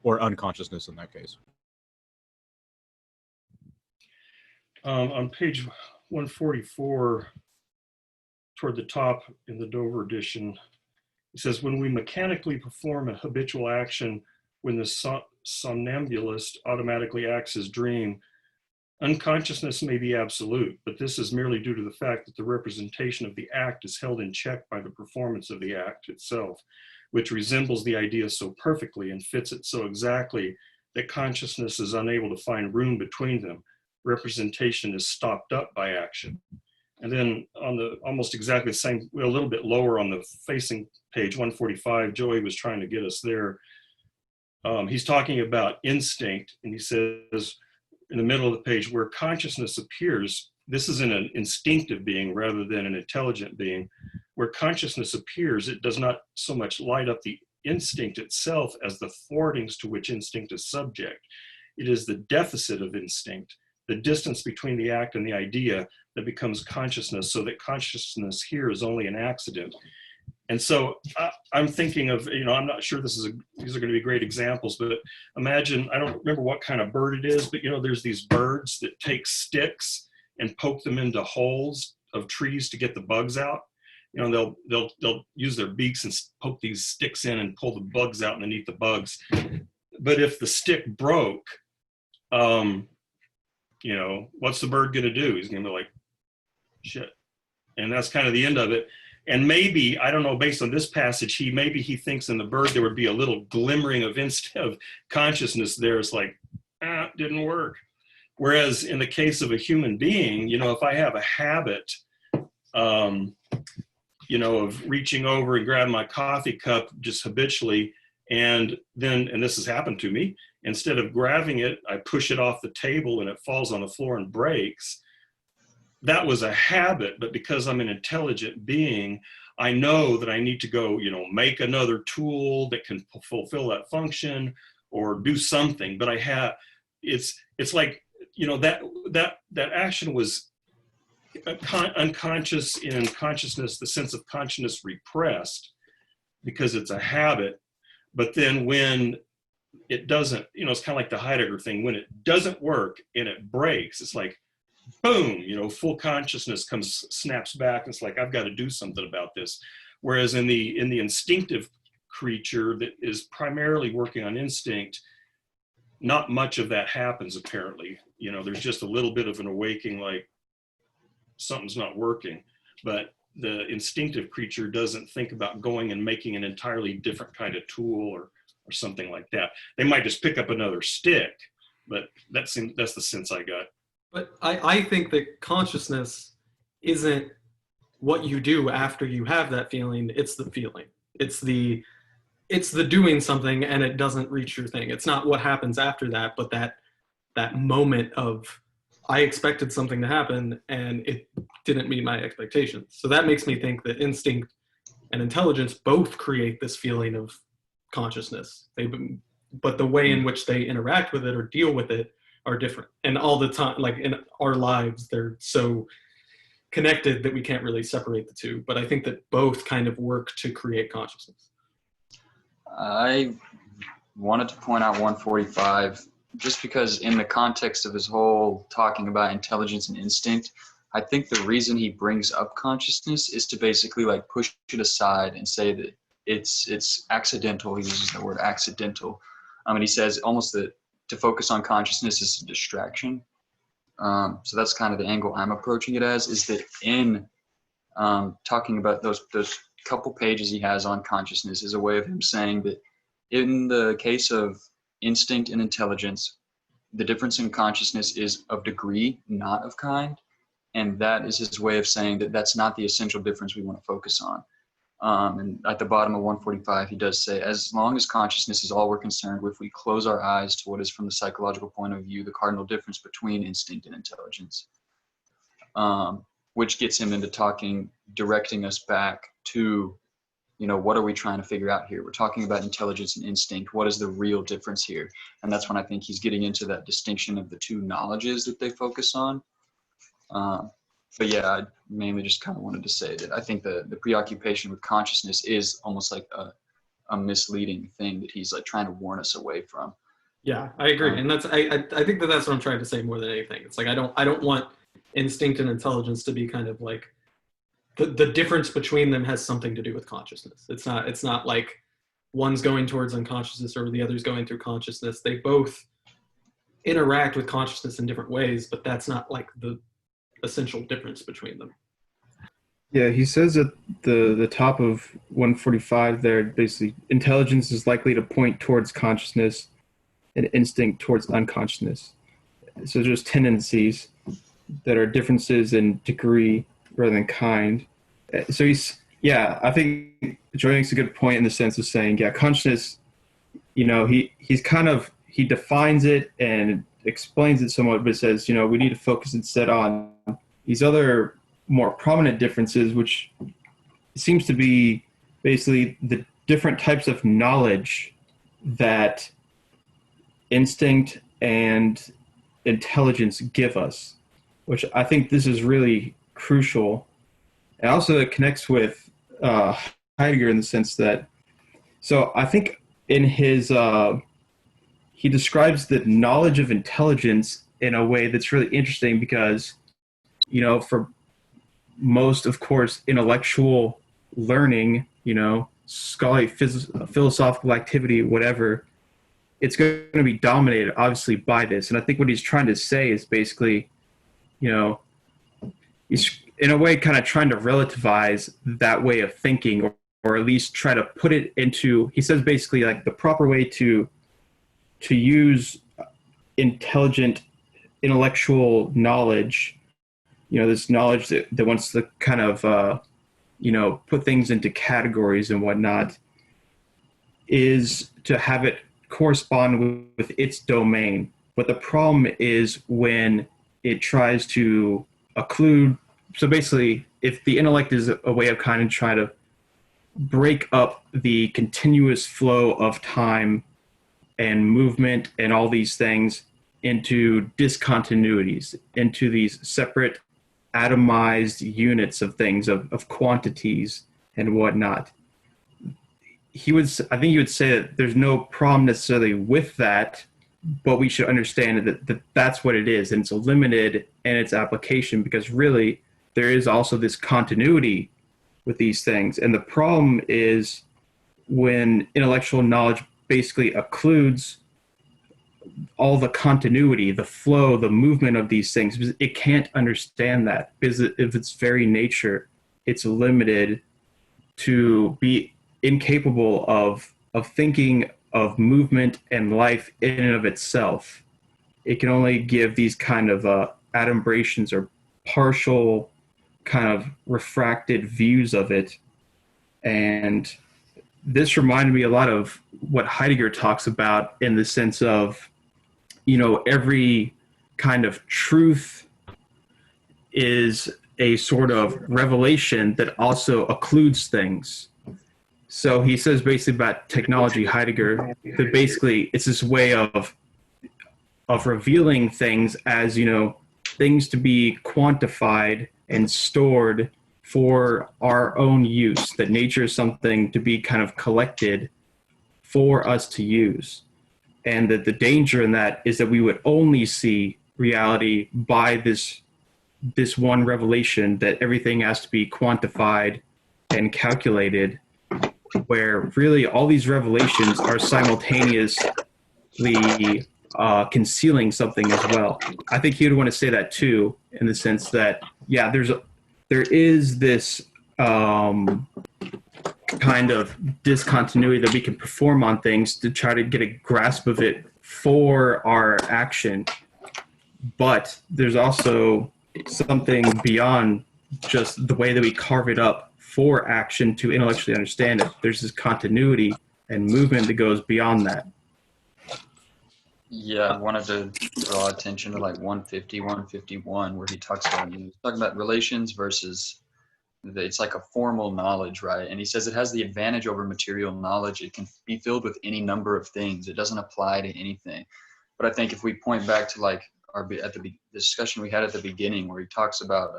or unconsciousness in that case. On page 144, toward the top in the Dover edition, it says, when we mechanically perform a habitual action, when the somnambulist automatically acts as dream, unconsciousness may be absolute, but this is merely due to the fact that the representation of the act is held in check by the performance of the act itself, which resembles the idea so perfectly and fits it so exactly that consciousness is unable to find room between them. Representation is stopped up by action. And then on the almost exactly the same, a little bit lower on the facing page 145, Joey was trying to get us there. He's talking about instinct, and he says, in the middle of the page, where consciousness appears, this is in an instinctive being rather than an intelligent being. Where consciousness appears, it does not so much light up the instinct itself as the thwartings to which instinct is subject. It is the deficit of instinct, the distance between the act and the idea, that becomes consciousness, so that consciousness here is only an accident. And so I'm thinking of, you know, I'm not sure these are going to be great examples, but imagine, I don't remember what kind of bird it is, but, you know, there's these birds that take sticks and poke them into holes of trees to get the bugs out. You know, they'll use their beaks and poke these sticks in and pull the bugs out underneath the bugs. But if the stick broke, you know, what's the bird going to do? He's going to be like, shit. And that's kind of the end of it. And maybe, I don't know, based on this passage, maybe he thinks in the bird there would be a little glimmering of consciousness there. It's like, it didn't work. Whereas in the case of a human being, you know, if I have a habit, you know, of reaching over and grabbing my coffee cup just habitually, and this has happened to me, instead of grabbing it, I push it off the table and it falls on the floor and breaks. That was a habit, but because I'm an intelligent being, I know that I need to go, you know, make another tool that can fulfill that function or do something. But it's like, you know, that action was unconscious in consciousness, the sense of consciousness repressed because it's a habit. But then when it doesn't, it's kind of like the Heidegger thing. When it doesn't work and it breaks, it's like, boom, full consciousness snaps back. And it's like, I've got to do something about this. Whereas in the instinctive creature that is primarily working on instinct, not much of that happens apparently. There's just a little bit of an awakening, like something's not working. But the instinctive creature doesn't think about going and making an entirely different kind of tool or something like that. They might just pick up another stick, but that's the sense I got. But I think that consciousness isn't what you do after you have that feeling. It's the feeling. It's the doing something and it doesn't reach your thing. It's not what happens after that, but that moment of, I expected something to happen and it didn't meet my expectations. So that makes me think that instinct and intelligence both create this feeling of consciousness. But the way in which they interact with it or deal with it are different. And all the time, like in our lives, they're so connected that we can't really separate the two. But I think that both kind of work to create consciousness. I wanted to point out 145 just because in the context of his whole talking about intelligence and instinct, I think the reason he brings up consciousness is to basically like push it aside and say that it's accidental. He uses the word accidental. And he says almost that to focus on consciousness is a distraction. So that's kind of the angle I'm approaching it as, is that in talking about those couple pages he has on consciousness is a way of him saying that in the case of instinct and intelligence, the difference in consciousness is of degree, not of kind. And that is his way of saying that that's not the essential difference we want to focus on. And at the bottom of 145, he does say, as long as consciousness is all we're concerned with, we close our eyes to what is from the psychological point of view, the cardinal difference between instinct and intelligence, which gets him into directing us back to, what are we trying to figure out here? We're talking about intelligence and instinct. What is the real difference here? And that's when I think he's getting into that distinction of the two knowledges that they focus on. But yeah, I mainly just kind of wanted to say that I think the preoccupation with consciousness is almost like a misleading thing that he's like trying to warn us away from. Yeah, I agree. And that's I think that's what I'm trying to say more than anything. It's like I don't want instinct and intelligence to be kind of like the difference between them has something to do with consciousness. It's not like one's going towards unconsciousness or the other's going through consciousness. They both interact with consciousness in different ways, but that's not like the essential difference between them. Yeah, he says at the top of 145 there, basically, intelligence is likely to point towards consciousness and instinct towards unconsciousness. So there's tendencies that are differences in degree rather than kind. So I think Joy makes a good point in the sense of saying, consciousness, he defines it and explains it somewhat, but says, we need to focus instead on these other more prominent differences, which seems to be basically the different types of knowledge that instinct and intelligence give us, which I think this is really crucial. And also it connects with Heidegger in the sense that, so I think in his, he describes the knowledge of intelligence in a way that's really interesting because, for most, of course, intellectual learning, scholarly philosophical activity, whatever, it's going to be dominated, obviously, by this. And I think what he's trying to say is basically, he's in a way kind of trying to relativize that way of thinking, or at least try to put it into, he says basically like the proper way to use intelligent intellectual knowledge, this knowledge that wants to kind of, put things into categories and whatnot, is to have it correspond with its domain. But the problem is when it tries to occlude, so basically, if the intellect is a way of kind of trying to break up the continuous flow of time and movement and all these things into discontinuities, into these separate atomized units of things, of quantities and whatnot. I think he would say that there's no problem necessarily with that, but we should understand that that's what it is, and it's limited in its application, because really there is also this continuity with these things. And the problem is when intellectual knowledge basically occludes all the continuity, the flow, the movement of these things, because it can't understand that, because of its very nature, it's limited to be incapable of thinking of movement and life in and of itself. It can only give these kind of adumbrations or partial kind of refracted views of it. And this reminded me a lot of what Heidegger talks about, in the sense of, every kind of truth is a sort of revelation that also occludes things. So he says basically about technology, Heidegger, that basically it's this way of revealing things as, things to be quantified and stored for our own use, that nature is something to be kind of collected for us to use. And that the danger in that is that we would only see reality by this one revelation, that everything has to be quantified and calculated, where really all these revelations are simultaneously concealing something as well. I think he would want to say that too, in the sense that, yeah, there is this kind of discontinuity that we can perform on things to try to get a grasp of it for our action. But there's also something beyond just the way that we carve it up for action to intellectually understand it. There's this continuity and movement that goes beyond that. Yeah, I wanted to draw attention to like 150, 151, where he talks about relations versus it's like a formal knowledge, right? And he says it has the advantage over material knowledge. It can be filled with any number of things. It doesn't apply to anything. But I think if we point back to like the discussion we had at the beginning, where he talks about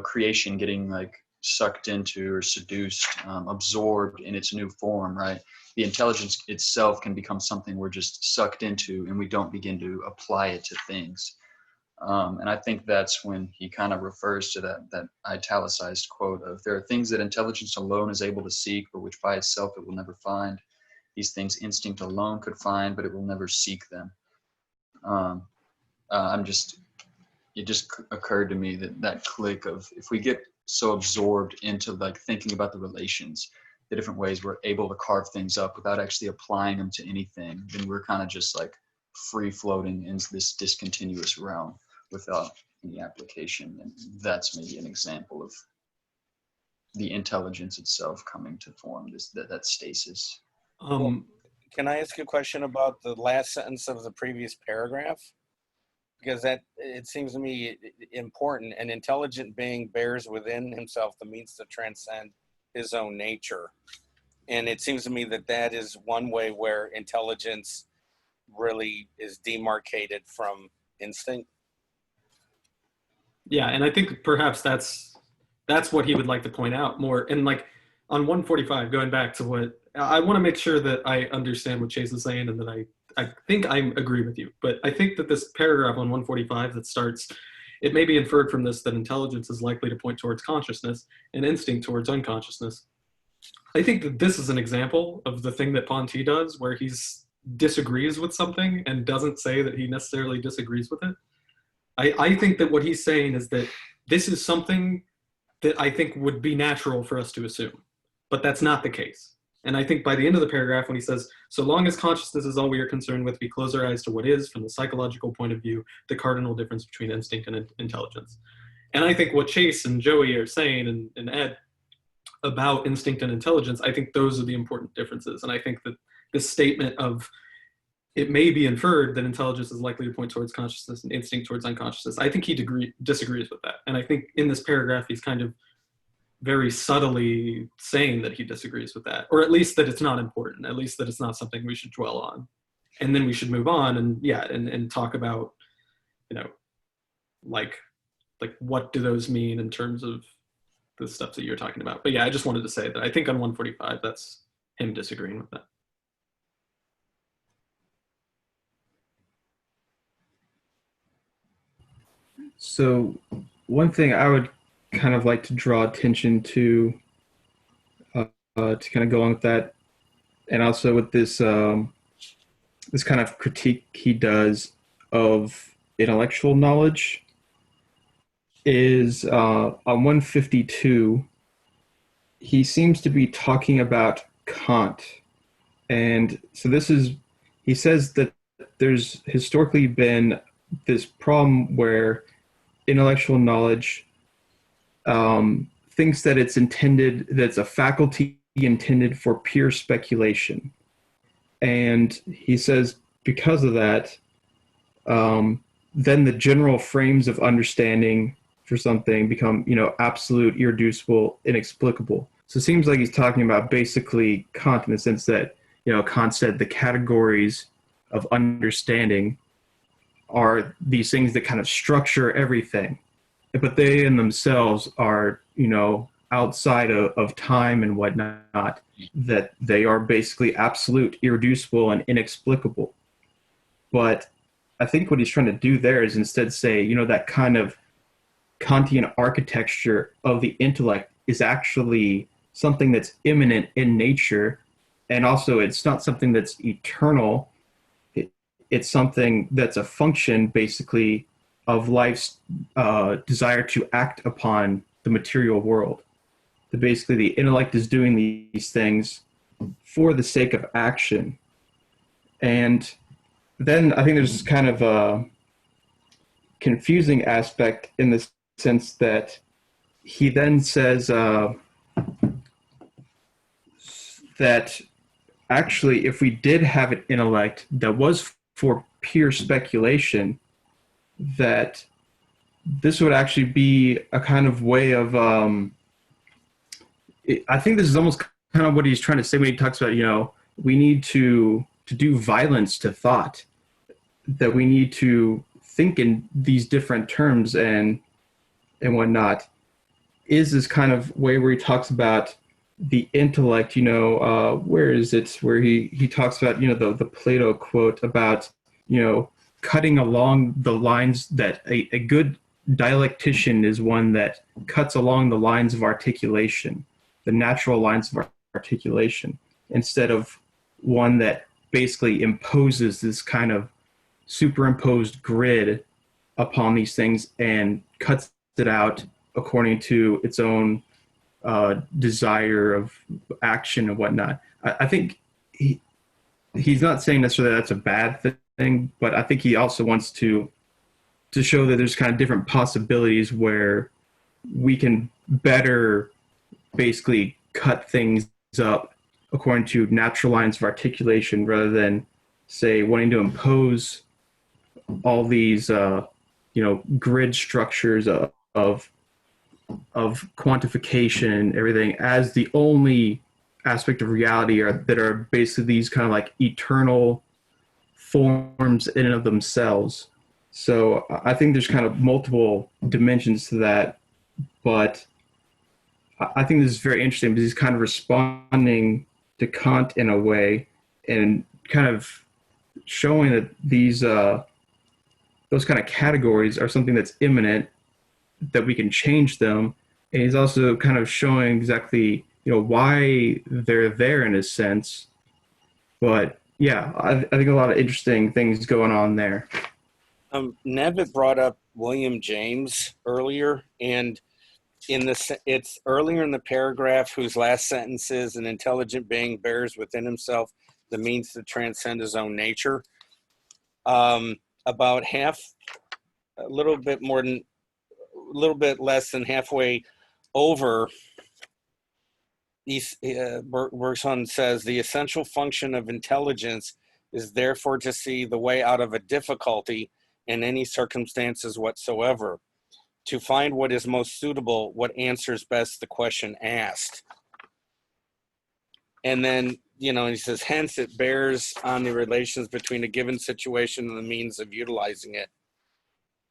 creation getting like sucked into or seduced, absorbed in its new form, right? The intelligence itself can become something we're just sucked into, and we don't begin to apply it to things. And I think that's when he kind of refers to that italicized quote of, there are things that intelligence alone is able to seek, but which by itself it will never find. These things instinct alone could find, but it will never seek them. It just occurred to me that click of, if we get so absorbed into like thinking about the relations, the different ways we're able to carve things up without actually applying them to anything, then we're kind of just like free floating into this discontinuous realm without any application. And that's maybe an example of the intelligence itself coming to form, that stasis. Can I ask a question about the last sentence of the previous paragraph? Because it seems to me important. An intelligent being bears within himself the means to transcend his own nature. And it seems to me that is one way where intelligence really is demarcated from instinct. Yeah, and I think perhaps that's what he would like to point out more. And like on 145, going back to what I want to make sure that I understand what Chase is saying, and that I think I agree with you. But I think that this paragraph on 145 that starts, it may be inferred from this that intelligence is likely to point towards consciousness and instinct towards unconsciousness. I think that this is an example of the thing that Ponty does, where he disagrees with something and doesn't say that he necessarily disagrees with it. I think that what he's saying is that this is something that I think would be natural for us to assume, but that's not the case. And I think by the end of the paragraph, when he says, so long as consciousness is all we are concerned with, we close our eyes to what is, from the psychological point of view, the cardinal difference between instinct and intelligence. And I think what Chase and Joey are saying, and Ed, about instinct and intelligence, I think those are the important differences. And I think that this statement of, it may be inferred that intelligence is likely to point towards consciousness and instinct towards unconsciousness, I think he disagrees with that. And I think in this paragraph, he's kind of very subtly saying that he disagrees with that, or at least that it's not important, at least that it's not something we should dwell on. And then we should move on and talk about, like like what do those mean in terms of the stuff that you're talking about. But yeah, I just wanted to say that I think on 145, that's him disagreeing with that. So one thing I would kind of like to draw attention to kind of go on with that, and also with this this kind of critique he does of intellectual knowledge, is on 152. He seems to be talking about Kant, and so he says that there's historically been this problem where intellectual knowledge thinks that that's a faculty intended for pure speculation. And he says because of that, then the general frames of understanding for something become, absolute, irreducible, inexplicable. So it seems like he's talking about basically Kant in the sense that, Kant said the categories of understanding are these things that kind of structure everything, but they in themselves are, outside of time and whatnot, that they are basically absolute, irreducible, and inexplicable. But I think what he's trying to do there is instead say, that kind of Kantian architecture of the intellect is actually something that's immanent in nature, and also it's not something that's eternal. It's something that's a function, basically, of life's desire to act upon the material world. That basically the intellect is doing these things for the sake of action. And then I think there's kind of a confusing aspect in the sense that he then says that actually if we did have an intellect that was for pure speculation, that this would actually be a kind of way of I think this is almost kind of what he's trying to say when he talks about, we need to do violence to thought, that we need to think in these different terms and whatnot, is this kind of way where he talks about the intellect, where is it, where he talks about, the Plato quote about, cutting along the lines, that a good dialectician is one that cuts along the lines of articulation, the natural lines of articulation, instead of one that basically imposes this kind of superimposed grid upon these things and cuts it out according to its own desire of action and whatnot. I think he's not saying necessarily that's a bad thing, but I think he also wants to show that there's kind of different possibilities where we can better basically cut things up according to natural lines of articulation, rather than, say, wanting to impose all these grid structures of quantification and everything as the only aspect of reality that are basically these kind of like eternal forms in and of themselves. So I think there's kind of multiple dimensions to that, but I think this is very interesting because he's kind of responding to Kant in a way and kind of showing that these those kind of categories are something that's immanent, that we can change them. And he's also kind of showing exactly, why they're there in a sense. But yeah, I think a lot of interesting things going on there. Nevitt brought up William James earlier, and it's earlier in the paragraph whose last sentence is, an intelligent being bears within himself the means to transcend his own nature. About a little bit less than halfway over, Bergson says, the essential function of intelligence is therefore to see the way out of a difficulty in any circumstances whatsoever, to find what is most suitable, what answers best the question asked. And then, he says, hence it bears on the relations between a given situation and the means of utilizing it.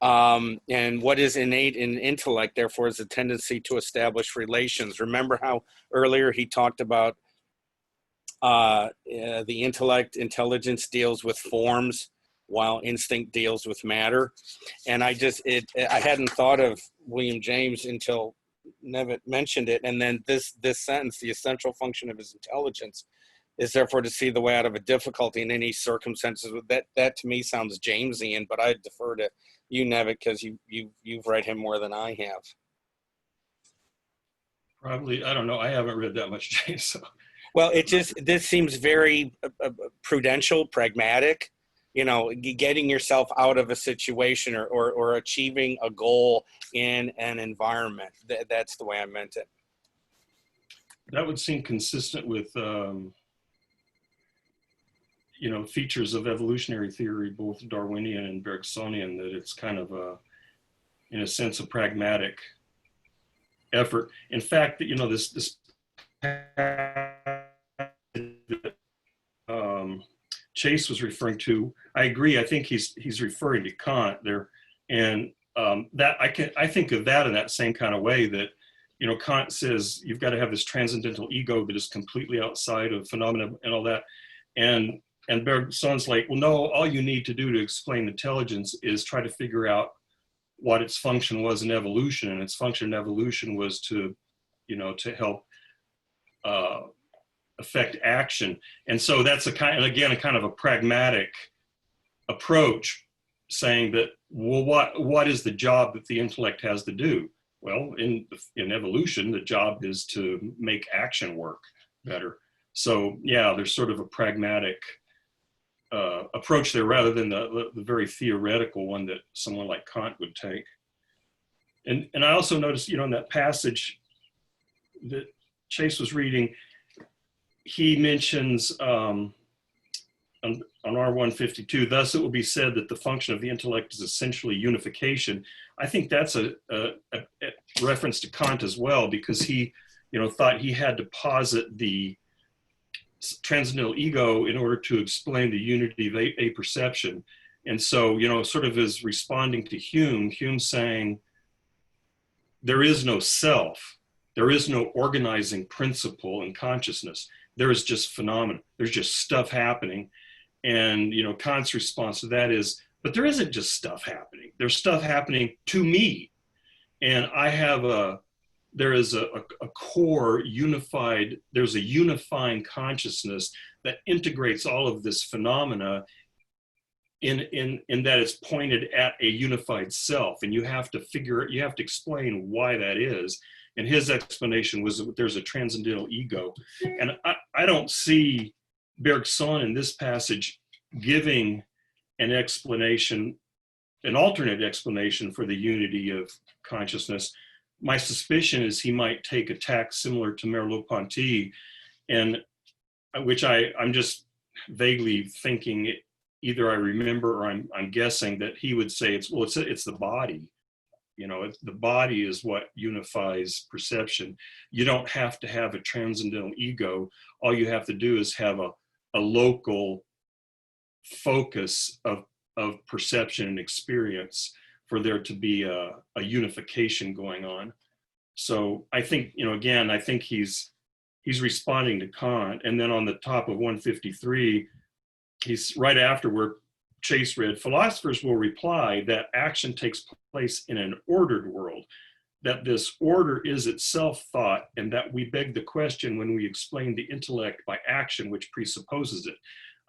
And what is innate in intellect, therefore, is a tendency to establish relations. Remember how earlier he talked about the intelligence deals with forms, while instinct deals with matter. And I hadn't thought of William James until Nevitt mentioned it. And then this sentence, the essential function of his intelligence is therefore to see the way out of a difficulty in any circumstances. That to me sounds Jamesian, but I defer to you, Nevitt, because you've read him more than I have. Probably, I don't know. I haven't read that much James. So. Well, this seems very prudential, pragmatic, getting yourself out of a situation or achieving a goal in an environment. That's the way I meant it. That would seem consistent with, features of evolutionary theory, both Darwinian and Bergsonian, that it's kind of in a sense, a pragmatic effort. In fact, this Chase was referring to, I agree. I think he's referring to Kant there, and that I think of that in that same kind of way, that Kant says you've got to have this transcendental ego that is completely outside of phenomena and all that, and Bergson's like, well, no, all you need to do to explain intelligence is try to figure out what its function was in evolution, and its function in evolution was to help affect action. And so that's a kind of a pragmatic approach, saying that, well, what is the job that the intellect has to do? Well, in evolution, the job is to make action work better. So yeah, there's sort of a pragmatic approach there, rather than the very theoretical one that someone like Kant would take. And I also noticed, in that passage that Chase was reading, he mentions on R152, thus it will be said that the function of the intellect is essentially unification. I think that's a reference to Kant as well, because he, thought he had to posit the transcendental ego in order to explain the unity of a perception. And so, sort of is responding to Hume saying, there is no self, there is no organizing principle in consciousness. There is just phenomena. There's just stuff happening. And, Kant's response to that is, but there isn't just stuff happening. There's stuff happening to me. And there is a core unified, there's a unifying consciousness that integrates all of this phenomena in that it's pointed at a unified self. And you have to explain why that is. And his explanation was that there's a transcendental ego. And I don't see Bergson in this passage giving an explanation, an alternate explanation for the unity of consciousness. My suspicion is he might take a tack similar to Merleau-Ponty, and which I'm just vaguely thinking, either I remember or I'm guessing that he would say it's the body. The body is what unifies perception. You don't have to have a transcendental ego. All you have to do is have a local focus of perception and experience for there to be a unification going on. So I think, I think he's responding to Kant. And then on the top of 153, he's right after where Chase read, philosophers will reply that action takes place in an ordered world, that this order is itself thought, and that we beg the question when we explain the intellect by action which presupposes it.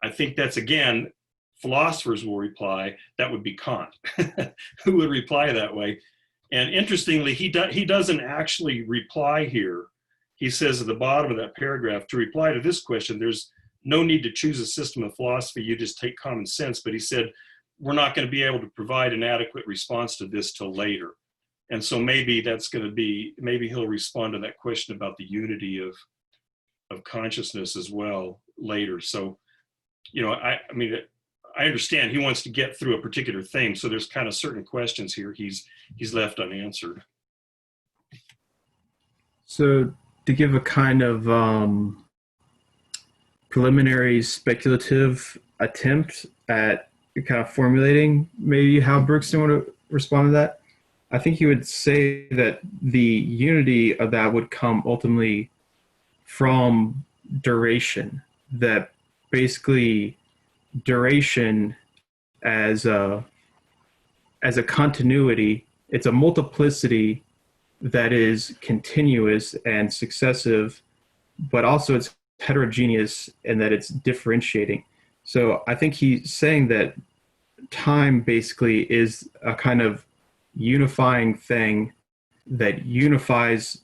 I think that's, again, philosophers will reply, that would be Kant, who would reply that way. And interestingly, he doesn't actually reply here. He says at the bottom of that paragraph, to reply to this question, there's no need to choose a system of philosophy, you just take common sense. But he said, we're not going to be able to provide an adequate response to this till later. And so maybe he'll respond to that question about the unity of consciousness as well later. So, I understand he wants to get through a particular thing. So there's kind of certain questions here he's left unanswered. So to give a kind of preliminary speculative attempt at kind of formulating maybe how Bergson would respond to that. I think he would say that the unity of that would come ultimately from duration. That basically duration as a continuity, it's a multiplicity that is continuous and successive, but also it's heterogeneous and that it's differentiating. So I think he's saying that time basically is a kind of unifying thing that unifies,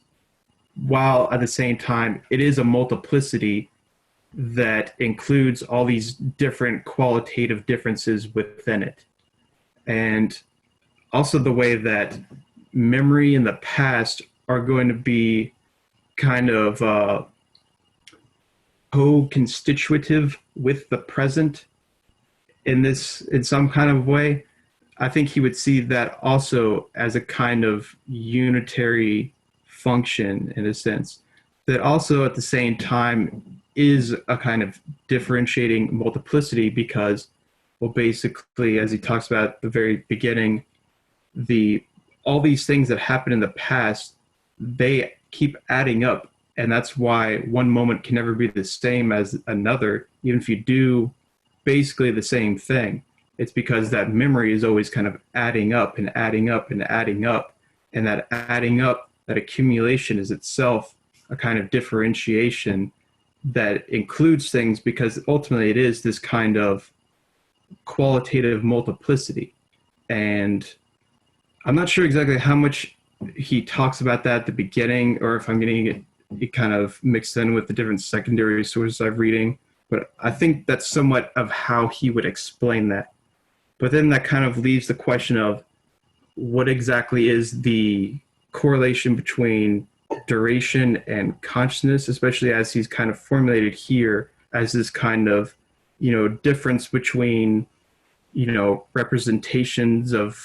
while at the same time it is a multiplicity that includes all these different qualitative differences within it. And also the way that memory in the past are going to be kind of co-constitutive with the present in some kind of way. I think he would see that also as a kind of unitary function in a sense, that also at the same time is a kind of differentiating multiplicity because, well, basically, as he talks about at the very beginning, all these things that happen in the past, they keep adding up. And that's why one moment can never be the same as another, even if you do basically the same thing. It's because that memory is always kind of adding up and adding up and adding up. And that adding up, that accumulation is itself a kind of differentiation that includes things, because ultimately it is this kind of qualitative multiplicity. And I'm not sure exactly how much he talks about that at the beginning, or if I'm getting it kind of mixed in with the different secondary sources I'm reading. But I think that's somewhat of how he would explain that. But then that kind of leaves the question of what exactly is the correlation between duration and consciousness, especially as he's kind of formulated here as this kind of, difference between, representations of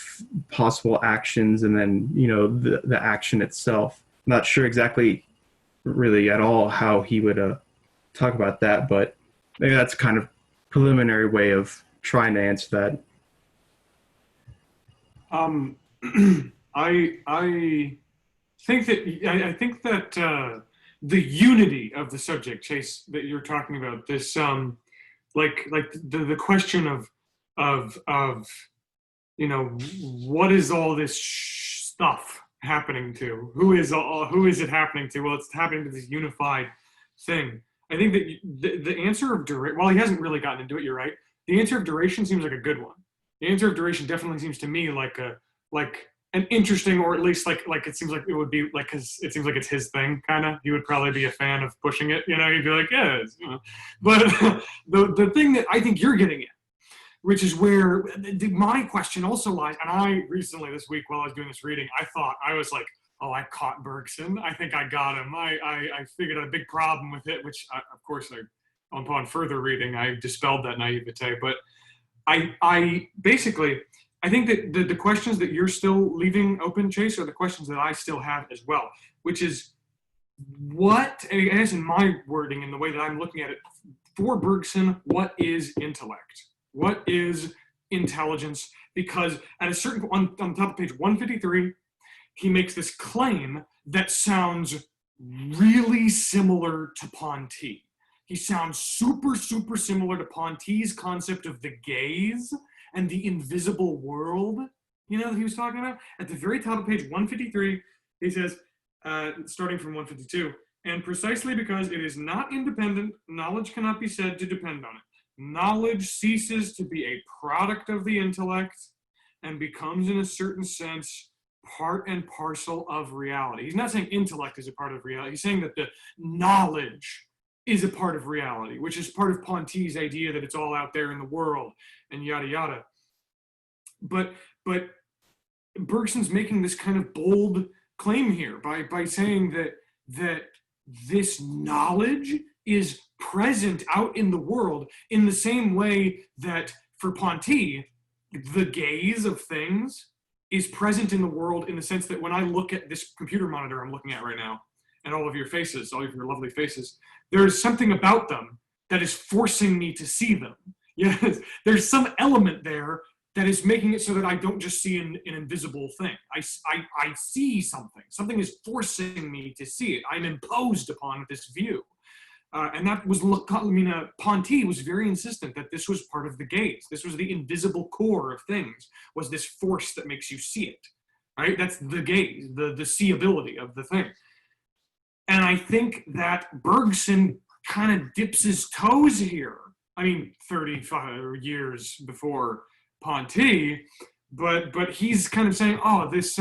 possible actions and then, the action itself. I'm not sure exactly really at all how he would talk about that, but maybe that's a kind of preliminary way of trying to answer that. I think that the unity of the subject, Chase, that you're talking about, this like the question of what is all this stuff happening to? Who is it happening to? Well, it's happening to this unified thing. I think that the answer of duration, while he hasn't really gotten into it, you're right. The answer of duration seems like a good one. The answer of duration definitely seems to me like an interesting, or at least like it seems like it would be like, because it seems like it's his thing, kind of. He would probably be a fan of pushing it, he'd be like, yeah, But the thing that I think you're getting at, which is where my question also lies, and I recently this week while I was doing this reading, I was like, oh, I caught Bergson. I think I got him. I figured out a big problem with it, which of course upon further reading, I dispelled that naivete. But I basically, I think that the questions that you're still leaving open, Chase, are the questions that I still have as well, which is what, and I guess in my wording and the way that I'm looking at it, for Bergson, what is intellect? What is intelligence? Because at a certain point, on top of page 153, he makes this claim that sounds really similar to Ponty. He sounds super, super similar to Ponty's concept of the gaze and the invisible world, that he was talking about. At the very top of page 153, he says, starting from 152, and precisely because it is not independent, knowledge cannot be said to depend on it. Knowledge ceases to be a product of the intellect and becomes, in a certain sense, part and parcel of reality. He's not saying intellect is a part of reality. He's saying that the knowledge is a part of reality, which is part of Ponty's idea that it's all out there in the world and yada yada. But Bergson's making this kind of bold claim here by saying that this knowledge is present out in the world in the same way that for Ponty, the gaze of things is present in the world, in the sense that when I look at this computer monitor I'm looking at right now, and all of your faces, all of your lovely faces, there's something about them that is forcing me to see them. Yes, there's some element there that is making it so that I don't just see an invisible thing. I see something. Something is forcing me to see it. I'm imposed upon with this view. And that was, Ponty was very insistent that this was part of the gaze. This was the invisible core of things, was this force that makes you see it, right? That's the gaze, the seeability of the thing. And I think that Bergson kind of dips his toes here. I mean, 35 years before Ponty, but he's kind of saying, oh, this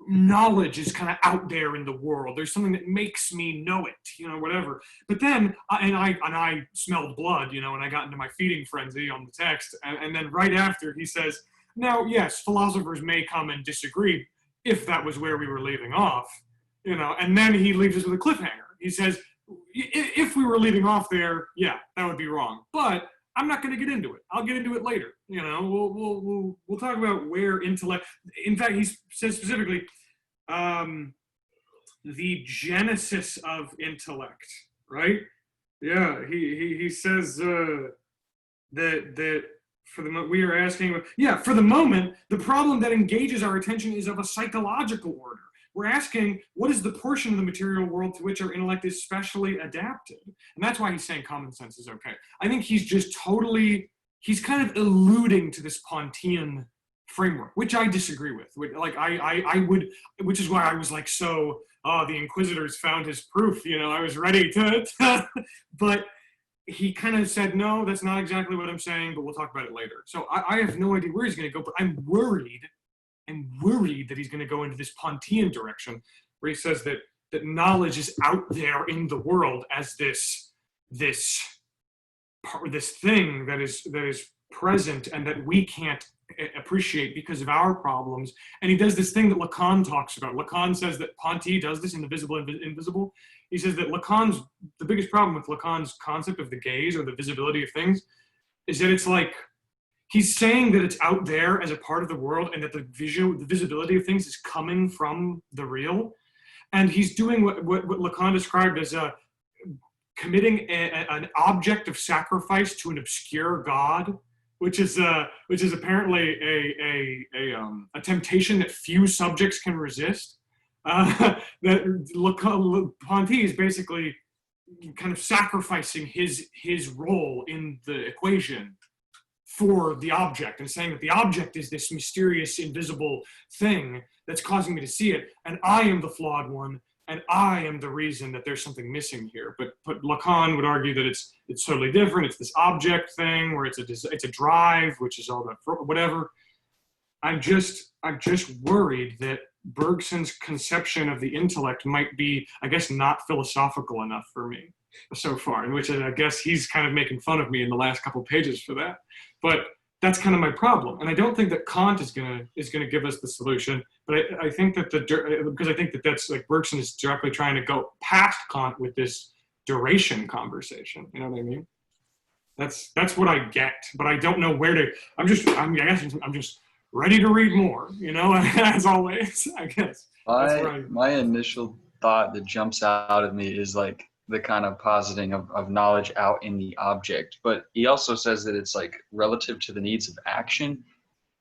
knowledge is kind of out there in the world. There's something that makes me know it, whatever. But then, and I smelled blood, and I got into my feeding frenzy on the text. And then right after he says, now, yes, philosophers may come and disagree if that was where we were leaving off, and then he leaves us with a cliffhanger. He says, if we were leaving off there, yeah, that would be wrong. But I'm not going to get into it. I'll get into it later. We'll talk about where intellect. In fact, he says specifically the genesis of intellect. Right? Yeah. He says that for the we are asking. Yeah. For the moment, the problem that engages our attention is of a psychological order. We're asking, what is the portion of the material world to which our intellect is specially adapted? And that's why he's saying common sense is okay. I think he's just he's kind of alluding to this Pontian framework, which I disagree with. Like I would, which is why I was like, so, the Inquisitors found his proof, I was ready to, but he kind of said, no, that's not exactly what I'm saying, but we'll talk about it later. So I have no idea where he's going to go, but I'm worried that he's going to go into this Pontian direction, where he says that knowledge is out there in the world as this thing that is present and that we can't appreciate because of our problems. And he does this thing that Lacan talks about. Lacan says that Ponty does this in the visible and invisible. He says that the biggest problem with Lacan's concept of the gaze or the visibility of things is that it's like, he's saying that it's out there as a part of the world and that the visibility of things is coming from the real. And he's doing what Lacan described as committing an object of sacrifice to an obscure god, which is apparently a temptation that few subjects can resist. That Ponty is basically kind of sacrificing his role in the equation for the object, and saying that the object is this mysterious, invisible thing that's causing me to see it, and I am the flawed one, and I am the reason that there's something missing here. But Lacan would argue that it's totally different. It's this object thing where it's a drive, which is all about whatever. I'm just worried that Bergson's conception of the intellect might be, I guess, not philosophical enough for me so far, in which I guess he's kind of making fun of me in the last couple pages for that. But that's kind of my problem, and I don't think that Kant is gonna give us the solution. But I think that because I think that that's like Bergson is directly trying to go past Kant with this duration conversation. You know what I mean? That's what I get, but I don't know where to. I guess I'm just ready to read more. As always. I guess. My initial thought that jumps out at me is like the kind of positing of knowledge out in the object, but he also says that it's like relative to the needs of action.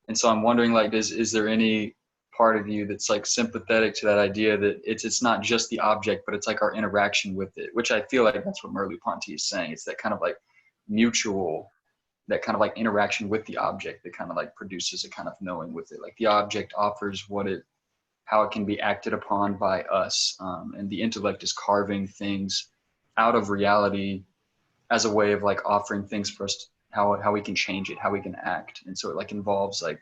And so I'm wondering, like, is there any part of you that's like sympathetic to that idea that it's not just the object, but it's like our interaction with it, which I feel like that's what Merleau-Ponty is saying. It's that kind of like mutual, that kind of like interaction with the object that kind of like produces a kind of knowing with it. Like the object offers how it can be acted upon by us, and the intellect is carving things out of reality as a way of like offering things for us, how we can change it, how we can act. And so it like involves like,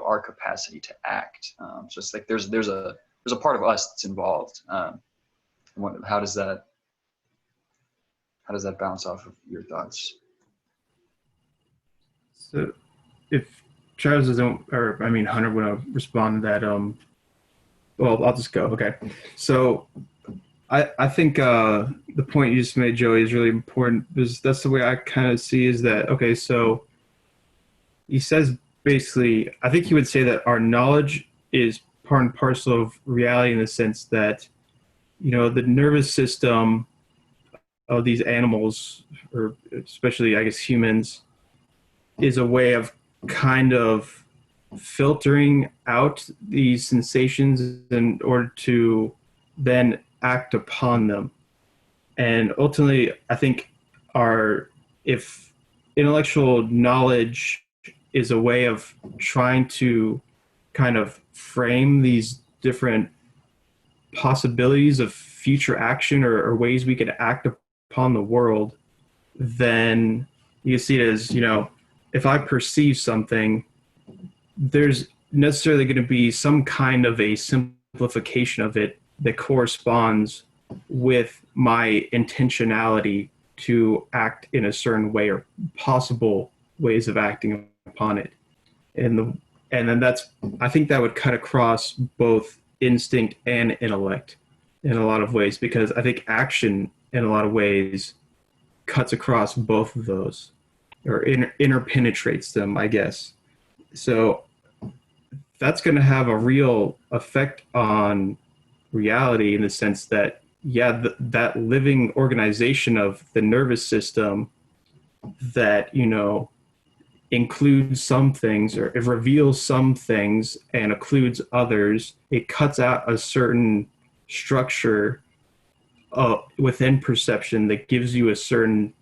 our capacity to act. So it's like there's a part of us that's involved. How does that bounce off of your thoughts? So if Charles Hunter want to respond to that, well, I'll just go. Okay. So I think the point you just made, Joey, is really important, because that's the way I kind of see is that, okay, so he says basically, I think he would say that our knowledge is part and parcel of reality in the sense that, the nervous system of these animals, or especially, I guess, humans, is a way of kind of filtering out these sensations in order to then act upon them. And ultimately, I think if intellectual knowledge is a way of trying to kind of frame these different possibilities of future action or ways we could act upon the world, then you see it as, if I perceive something, there's necessarily going to be some kind of a simplification of it that corresponds with my intentionality to act in a certain way or possible ways of acting upon it. And then I think that would cut across both instinct and intellect in a lot of ways, because I think action in a lot of ways cuts across both of those, or interpenetrates them, I guess. So that's going to have a real effect on reality in the sense that, that living organization of the nervous system that, includes some things, or it reveals some things and occludes others. It cuts out a certain structure within perception that gives you a certain,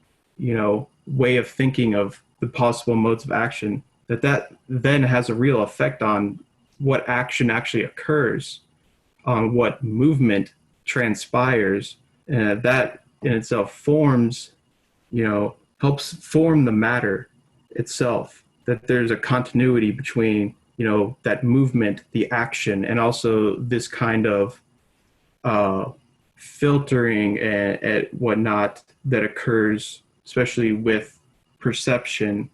way of thinking of the possible modes of action, that then has a real effect on what action actually occurs, on what movement transpires, and that in itself forms, helps form the matter itself, that there's a continuity between, that movement, the action, and also this kind of filtering and whatnot that occurs, especially with perception.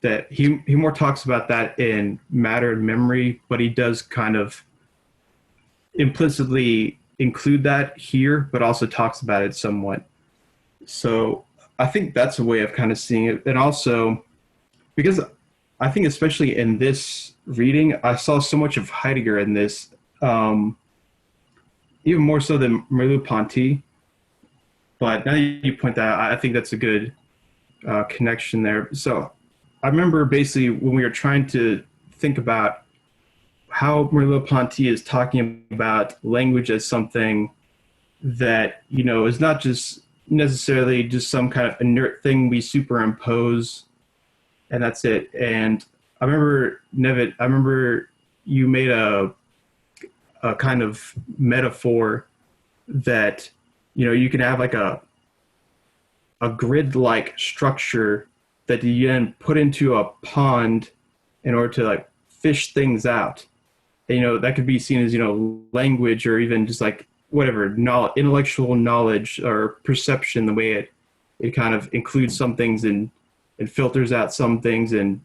That he more talks about that in Matter and Memory, but he does kind of implicitly include that here, but also talks about it somewhat. So I think that's a way of kind of seeing it. And also, because I think especially in this reading, I saw so much of Heidegger in this, even more so than Merleau-Ponty. But now you point that out, I think that's a good connection there. So I remember basically when we were trying to think about how Merleau-Ponty is talking about language as something that, is not just necessarily just some kind of inert thing we superimpose and that's it. And I remember, Nevitt, you made a kind of metaphor that, you can have like a grid-like structure that you then put into a pond in order to like fish things out. And, that could be seen as, language, or even just like whatever, intellectual knowledge or perception, the way it kind of includes some things and it filters out some things and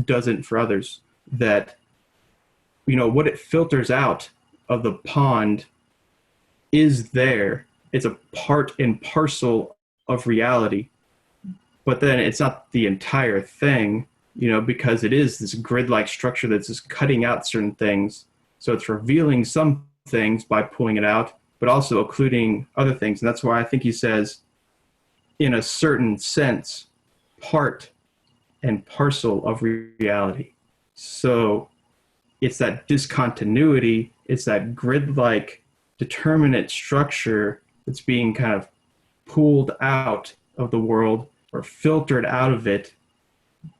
doesn't for others. That, what it filters out of the pond is there. It's a part and parcel of reality. But then it's not the entire thing, because it is this grid-like structure that's just cutting out certain things. So it's revealing some things by pulling it out, but also occluding other things. And that's why I think he says, in a certain sense, part and parcel of reality. So it's that discontinuity, it's that grid-like determinate structure that's being kind of pulled out of the world or filtered out of it,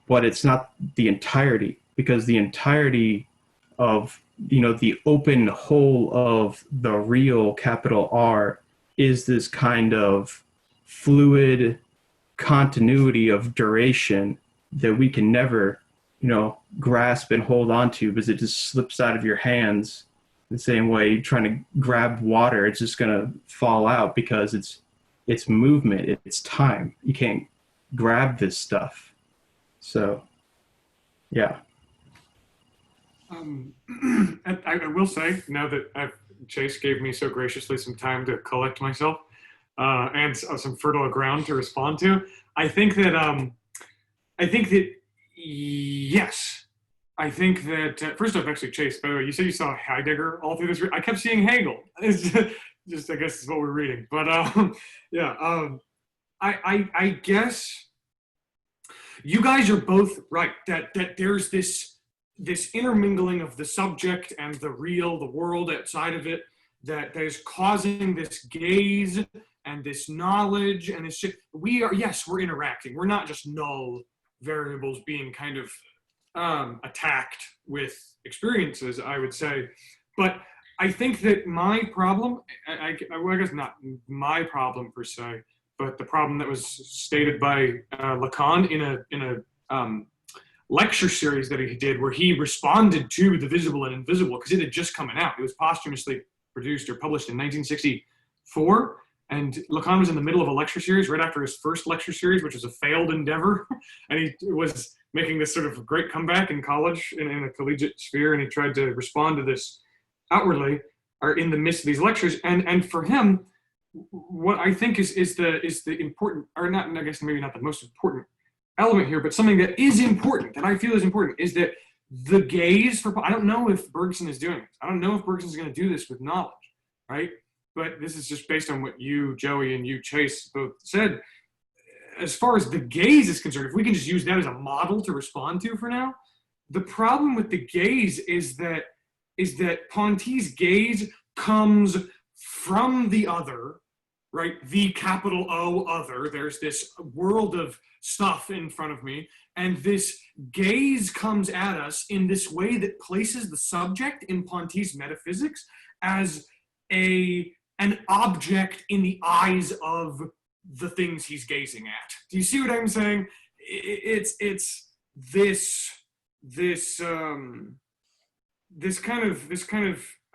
but it's not the entirety, because the entirety of, the open whole of the real capital R is this kind of fluid continuity of duration that we can never, grasp and hold on to, because it just slips out of your hands the same way you're trying to grab water. It's just going to fall out because it's movement, it's time. You can't grab this stuff. So, yeah. I will say, now that Chase gave me so graciously some time to collect myself and some fertile ground to respond to, I think that yes. I think that, first off, actually, Chase, by the way, you said you saw Heidegger all through this. I kept seeing Hegel. It's just I guess it's what we're reading. But I guess, you guys are both right that there's this intermingling of the subject and the real, the world outside of it, that is causing this gaze and this knowledge, and it's just, we're interacting. We're not just null variables being kind of attacked with experiences, I would say. But I think that my problem, I guess not my problem per se, but the problem that was stated by Lacan in a lecture series that he did, where he responded to The Visible and Invisible, because it had just come out. It was posthumously produced or published in 1964, and Lacan was in the middle of a lecture series right after his first lecture series, which was a failed endeavor, and he was making this sort of great comeback in college, in a collegiate sphere, and he tried to respond to this outwardly, or in the midst of these lectures, and for him, what I think is the important, or not, I guess maybe not the most important element here, but something that is important, that I feel is important, is that the gaze for, I don't know if Bergson is doing this. I don't know if Bergson's going to do this with knowledge, right? But this is just based on what you, Joey, and you, Chase, both said. As far as the gaze is concerned, if we can just use that as a model to respond to for now, the problem with the gaze is that Ponty's gaze comes from the other, right? The capital O other. There's this world of stuff in front of me, and this gaze comes at us in this way that places the subject in Ponty's metaphysics as an object in the eyes of the things he's gazing at. Do you see what I'm saying? It's this kind of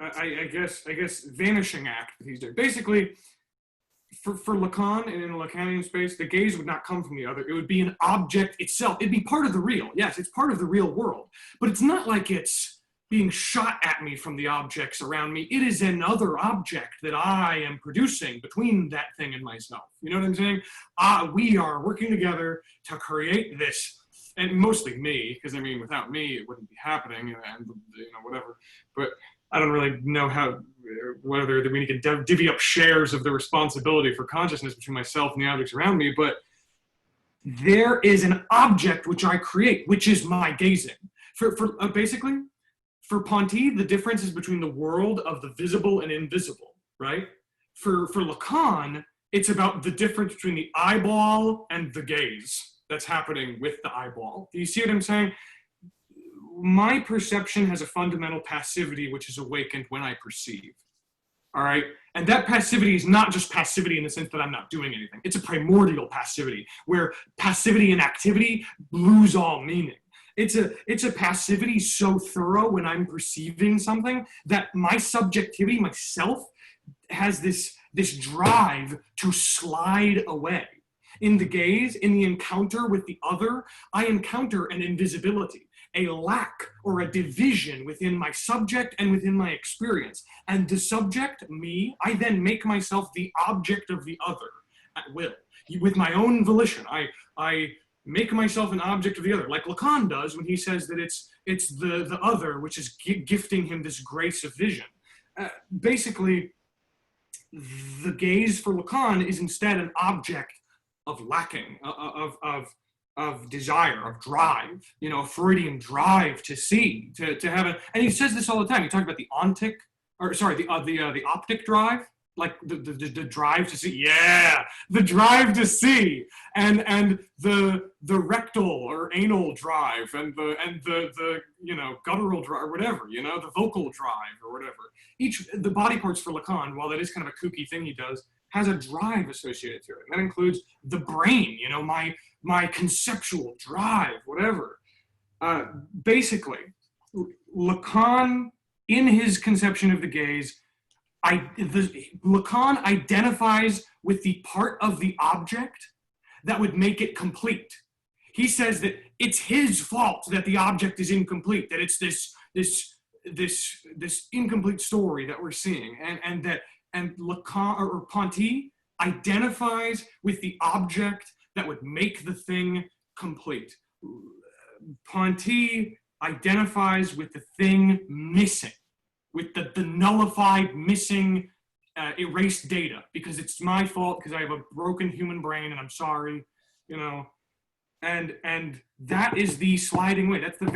I guess vanishing act that he's doing. Basically, for Lacan and in the Lacanian space, the gaze would not come from the other. It would be an object itself. It'd be part of the real. Yes, it's part of the real world, but it's not like it's being shot at me from the objects around me. It is another object that I am producing between that thing and myself. You know what I'm saying? We are working together to create this, and mostly me, because I mean, without me, it wouldn't be happening, and whatever. But I don't really know whether we need to divvy up shares of the responsibility for consciousness between myself and the objects around me, but there is an object which I create, which is my gazing. Basically, for Ponty, the difference is between the world of the visible and invisible, right? For Lacan, it's about the difference between the eyeball and the gaze that's happening with the eyeball. Do you see what I'm saying? My perception has a fundamental passivity which is awakened when I perceive, all right? And that passivity is not just passivity in the sense that I'm not doing anything. It's a primordial passivity where passivity and activity lose all meaning. It's a passivity so thorough when I'm perceiving something that my subjectivity, myself, has this drive to slide away. In the gaze, in the encounter with the other, I encounter an invisibility, a lack or a division within my subject and within my experience. And the subject, me, I then make myself the object of the other at will. With my own volition, I make myself an object of the other, like Lacan does when he says that it's the other which is gifting him this grace of vision. Basically, the gaze for Lacan is instead an object of lacking, of desire, of drive, a Freudian drive to see, to have and he says this all the time. He talks about the the optic drive, like the drive to see, the drive to see, and the rectal or anal drive, and the guttural drive, or whatever, the vocal drive or whatever. The body parts for Lacan, while that is kind of a kooky thing he does, has a drive associated to it. And that includes the brain, my conceptual drive, whatever. Basically, Lacan, in his conception of the gaze, Lacan identifies with the part of the object that would make it complete. He says that it's his fault that the object is incomplete, that it's this incomplete story that we're seeing, and Lacan or Ponty identifies with the object that would make the thing complete. Ponty identifies with the thing missing, with the nullified, missing, erased data, because it's my fault, because I have a broken human brain and I'm sorry, and that is the sliding away. That's the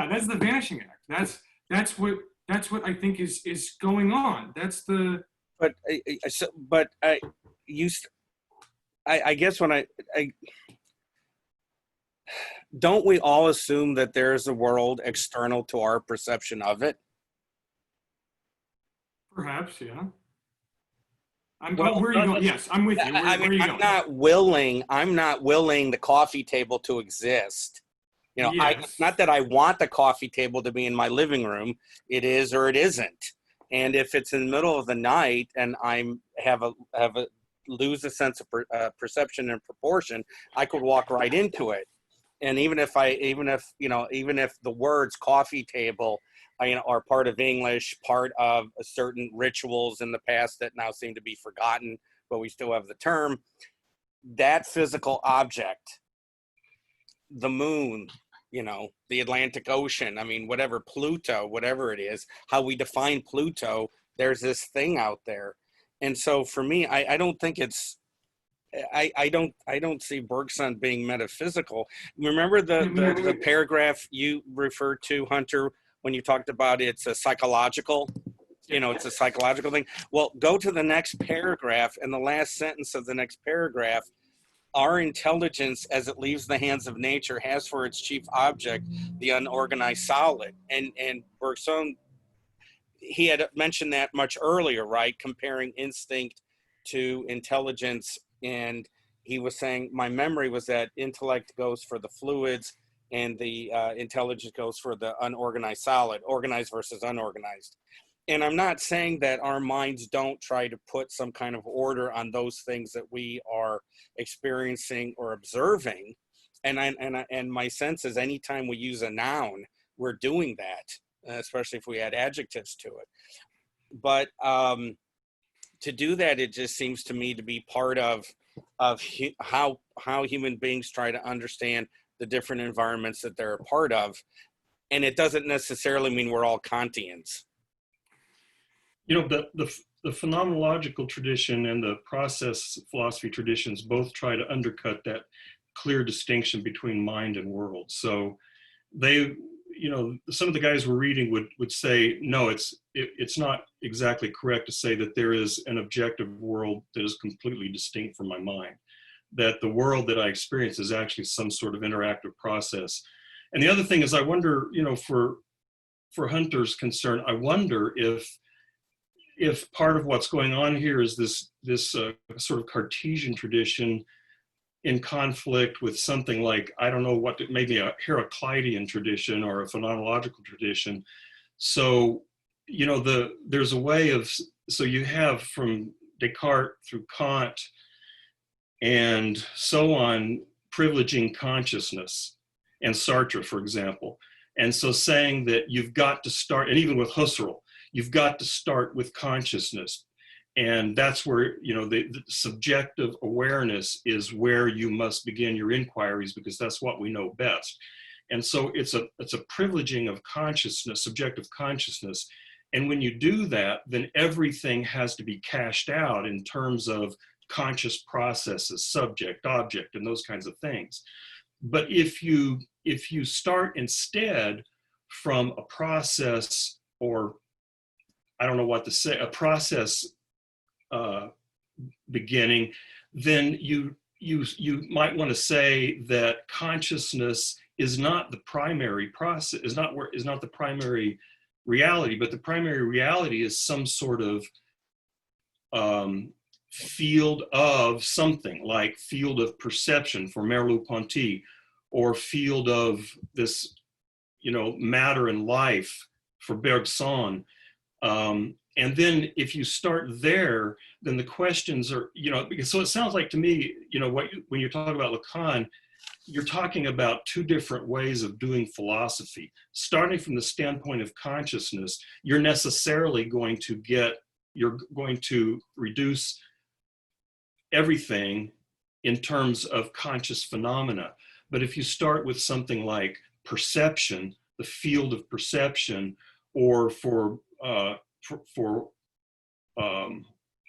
that's the vanishing act. That's what I think is going on. That's the. I guess when I don't we all assume that there is a world external to our perception of it? Perhaps, yeah. Well, where are you going? Yes, I'm with you. Where are you going? I'm not willing the coffee table to exist. You know, Yes. not that I want the coffee table to be in my living room. It is or it isn't. And if it's in the middle of the night and lose a sense of perception and proportion, I could walk right into it. And even if the words coffee table, are part of English, part of certain rituals in the past that now seem to be forgotten, but we still have the term, that physical object, the moon, the Atlantic Ocean, whatever, Pluto, whatever it is, how we define Pluto, there's this thing out there. And so for me, I don't think it's, I don't see Bergson being metaphysical. Remember the paragraph you referred to, Hunter, when you talked about it's a psychological, it's a psychological thing. Well, go to the next paragraph, and the last sentence of the next paragraph, our intelligence as it leaves the hands of nature has for its chief object the unorganized solid. And Bergson, he had mentioned that much earlier, right? Comparing instinct to intelligence. And he was saying, my memory was that intellect goes for the fluids and the intelligence goes for the unorganized solid, organized versus unorganized. And I'm not saying that our minds don't try to put some kind of order on those things that we are experiencing or observing. And my sense is anytime we use a noun, we're doing that, especially if we add adjectives to it. But to do that, it just seems to me to be part of how human beings try to understand the different environments that they're a part of. And it doesn't necessarily mean we're all Kantians. The phenomenological tradition and the process philosophy traditions both try to undercut that clear distinction between mind and world. So they, some of the guys we're reading would say, no, it's not exactly correct to say that there is an objective world that is completely distinct from my mind, that the world that I experience is actually some sort of interactive process. And the other thing is, I wonder, for Hunter's concern, I wonder if part of what's going on here is this sort of Cartesian tradition in conflict with something like, I don't know what, maybe a Heraclitean tradition or a phenomenological tradition. So, there's a way of, so you have from Descartes through Kant and so on, privileging consciousness, and Sartre, for example. And so saying that you've got to start, and even with Husserl, you've got to start with consciousness. And that's where, the subjective awareness is where you must begin your inquiries, because that's what we know best. And so it's a privileging of consciousness, subjective consciousness. And when you do that, then everything has to be cashed out in terms of conscious processes, subject, object, and those kinds of things. But if you start instead from a process, or I don't know what to say, a process beginning, then you might want to say that consciousness is not the primary process, is not the primary reality, but the primary reality is some sort of field of something, like field of perception for Merleau-Ponty, or field of this, matter and life for Bergson. And then if you start there, then the questions are, because so it sounds like to me, when you're talking about Lacan, you're talking about two different ways of doing philosophy. Starting from the standpoint of consciousness, you're necessarily going to reduce everything in terms of conscious phenomena. But if you start with something like perception, the field of perception, or for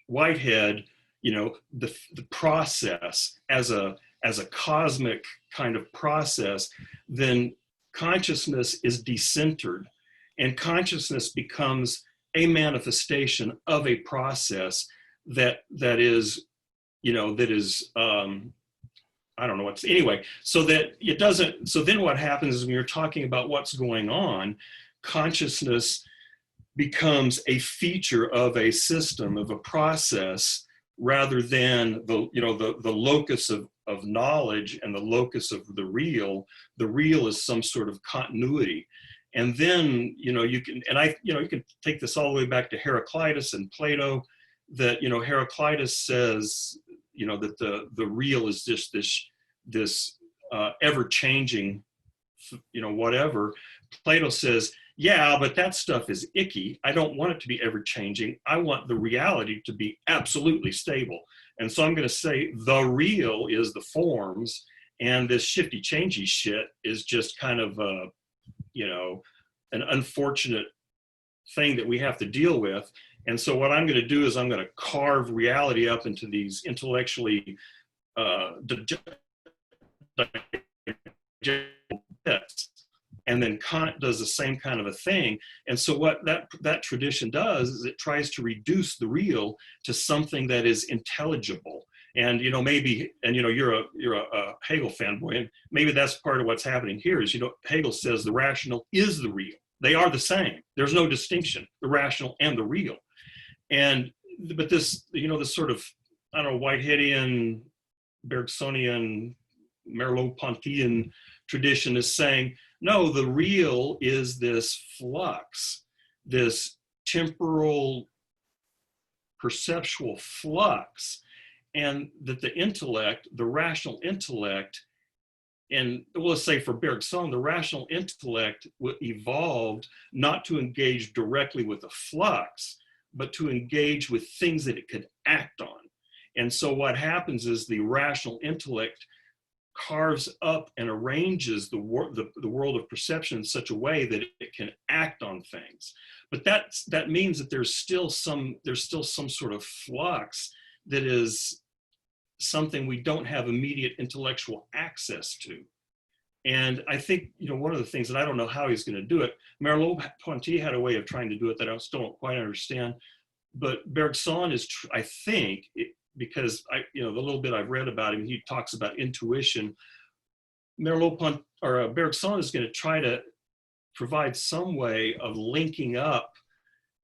Whitehead, the process as as a cosmic kind of process, then consciousness is decentered, and consciousness becomes a manifestation of a process that is, I don't know what's, anyway, so that it doesn't, so then what happens is when you're talking about what's going on, consciousness becomes a feature of a system, of a process, rather than the locus of knowledge and the locus of the real. The real is some sort of continuity. And then, you can take this all the way back to Heraclitus and Plato, that, Heraclitus says, that the real is just this ever-changing, whatever. Plato says, yeah, but that stuff is icky. I don't want it to be ever-changing. I want the reality to be absolutely stable. And so I'm going to say the real is the forms, and this shifty, changey shit is just kind of an unfortunate thing that we have to deal with. And so what I'm going to do is I'm going to carve reality up into these intellectually bits. And then Kant does the same kind of a thing. And so what that tradition does is it tries to reduce the real to something that is intelligible. And maybe, and you're a Hegel fanboy, and maybe that's part of what's happening here is, Hegel says the rational is the real. They are the same. There's no distinction, the rational and the real. But this, this sort of, I don't know, Whiteheadian, Bergsonian, Merleau-Pontian tradition is saying, no, the real is this flux, this temporal perceptual flux, and that the intellect, the rational intellect, and let's say for Bergson, the rational intellect evolved not to engage directly with the flux, but to engage with things that it could act on. And so what happens is the rational intellect carves up and arranges the world of perception in such a way that it can act on things. But that means that there's still some sort of flux that is something we don't have immediate intellectual access to. And I think, one of the things that I don't know how he's going to do it, Merleau-Ponty had a way of trying to do it that I still don't quite understand. But Bergson is, I think, because the little bit I've read about him, he talks about intuition. Bergson is going to try to provide some way of linking up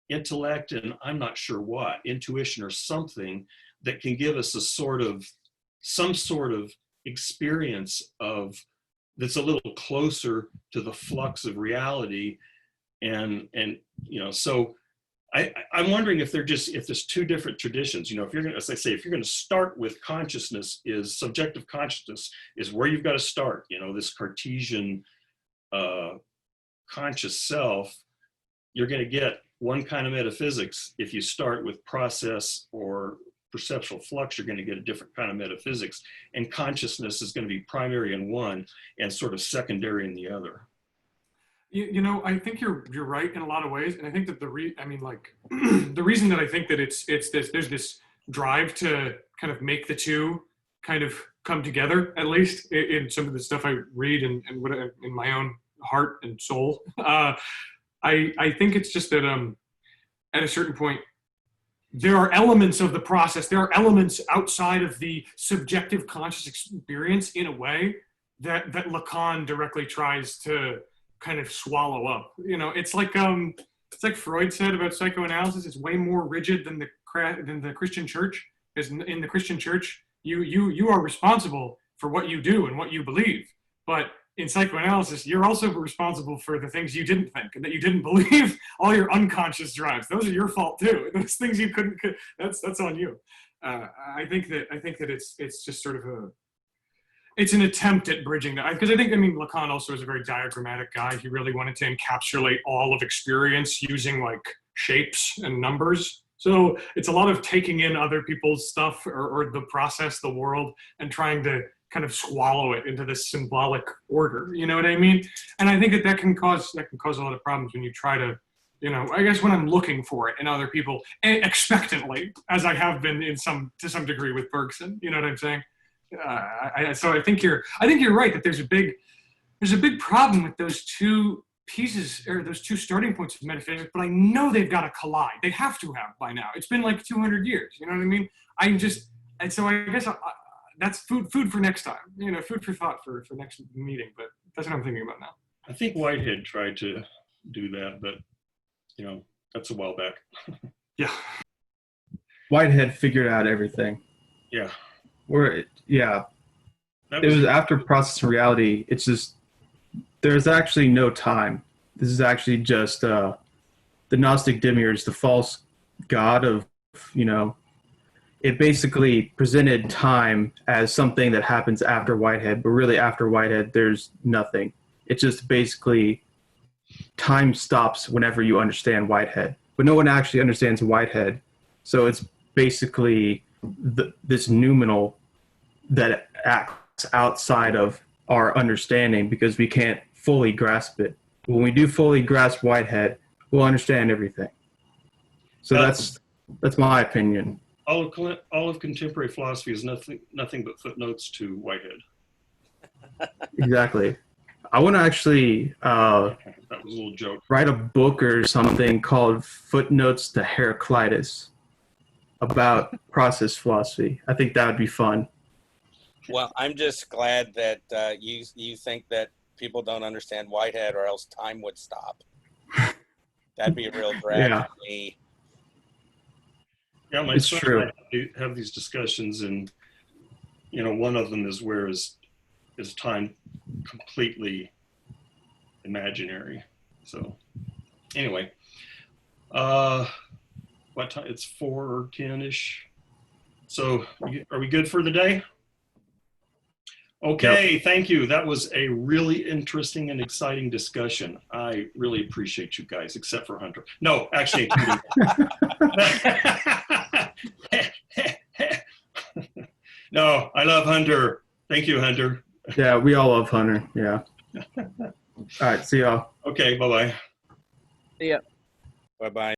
intellect and I'm not sure what, intuition or something that can give us some sort of experience that's a little closer to the flux of reality. And so I'm wondering if there's two different traditions. If you're going to, as I say, if you're going to start with consciousness, is subjective consciousness is where you've got to start. This Cartesian conscious self, you're going to get one kind of metaphysics. If you start with process or perceptual flux, you're going to get a different kind of metaphysics. And consciousness is going to be primary in one and sort of secondary in the other. I think you're right in a lot of ways, and I think that the reason that I think that there's this drive to kind of make the two kind of come together, at least in some of the stuff I read and what in my own heart and soul. I think it's just that at a certain point, there are elements of the process, there are elements outside of the subjective conscious experience in a way that Lacan directly tries to kind of swallow up. It's like Freud said about psychoanalysis, it's way more rigid than the Christian church. As in the Christian church, you are responsible for what you do and what you believe. But in psychoanalysis, you're also responsible for the things you didn't think and that you didn't believe. All your unconscious drives, those are your fault too. Those things you couldn't, that's on you. I think that it's just sort of it's an attempt at bridging that, because I think, Lacan also is a very diagrammatic guy. He really wanted to encapsulate all of experience using like shapes and numbers. So it's a lot of taking in other people's stuff or the process, the world, and trying to kind of swallow it into this symbolic order. You know what I mean? And I think that can cause a lot of problems when you try to, I guess when I'm looking for it in other people expectantly, as I have been to some degree with Bergson. You know what I'm saying? So I think you're right that there's a big problem with those two pieces or those two starting points of metaphysics, but I know they've got to collide. They have to have by now. It's been like 200 years. You know what I mean? So I guess that's food for next time. Food for thought for next meeting. But that's what I'm thinking about now. I think Whitehead tried to do that, but that's a while back. Yeah. Whitehead figured out everything. Yeah. It was after process and reality. It's just there's actually no time. This is actually just the Gnostic demiurge, the false god of it basically presented time as something that happens after Whitehead, but really after Whitehead, there's nothing. It's just basically time stops whenever you understand Whitehead, but no one actually understands Whitehead. So it's basically this noumenal that acts outside of our understanding because we can't fully grasp it. When we do fully grasp Whitehead, we'll understand everything. So that's my opinion. All of contemporary philosophy is nothing but footnotes to Whitehead. Exactly. I want to actually That was a little joke. write a book or something called Footnotes to Heraclitus about process philosophy. I think that would be fun. Well, I'm just glad that you think that people don't understand Whitehead, or else time would stop. That'd be a real drag Yeah. for me. Yeah, my It's son true. and I have these discussions, and one of them is where is time completely imaginary. So anyway, what time? It's 4:10-ish. So are we good for the day? Okay, Thank you. That was a really interesting and exciting discussion. I really appreciate you guys, except for Hunter. No, actually. No, I love Hunter. Thank you, Hunter. Yeah, we all love Hunter. Yeah. All right, see y'all. Okay, bye-bye. See ya. Bye-bye.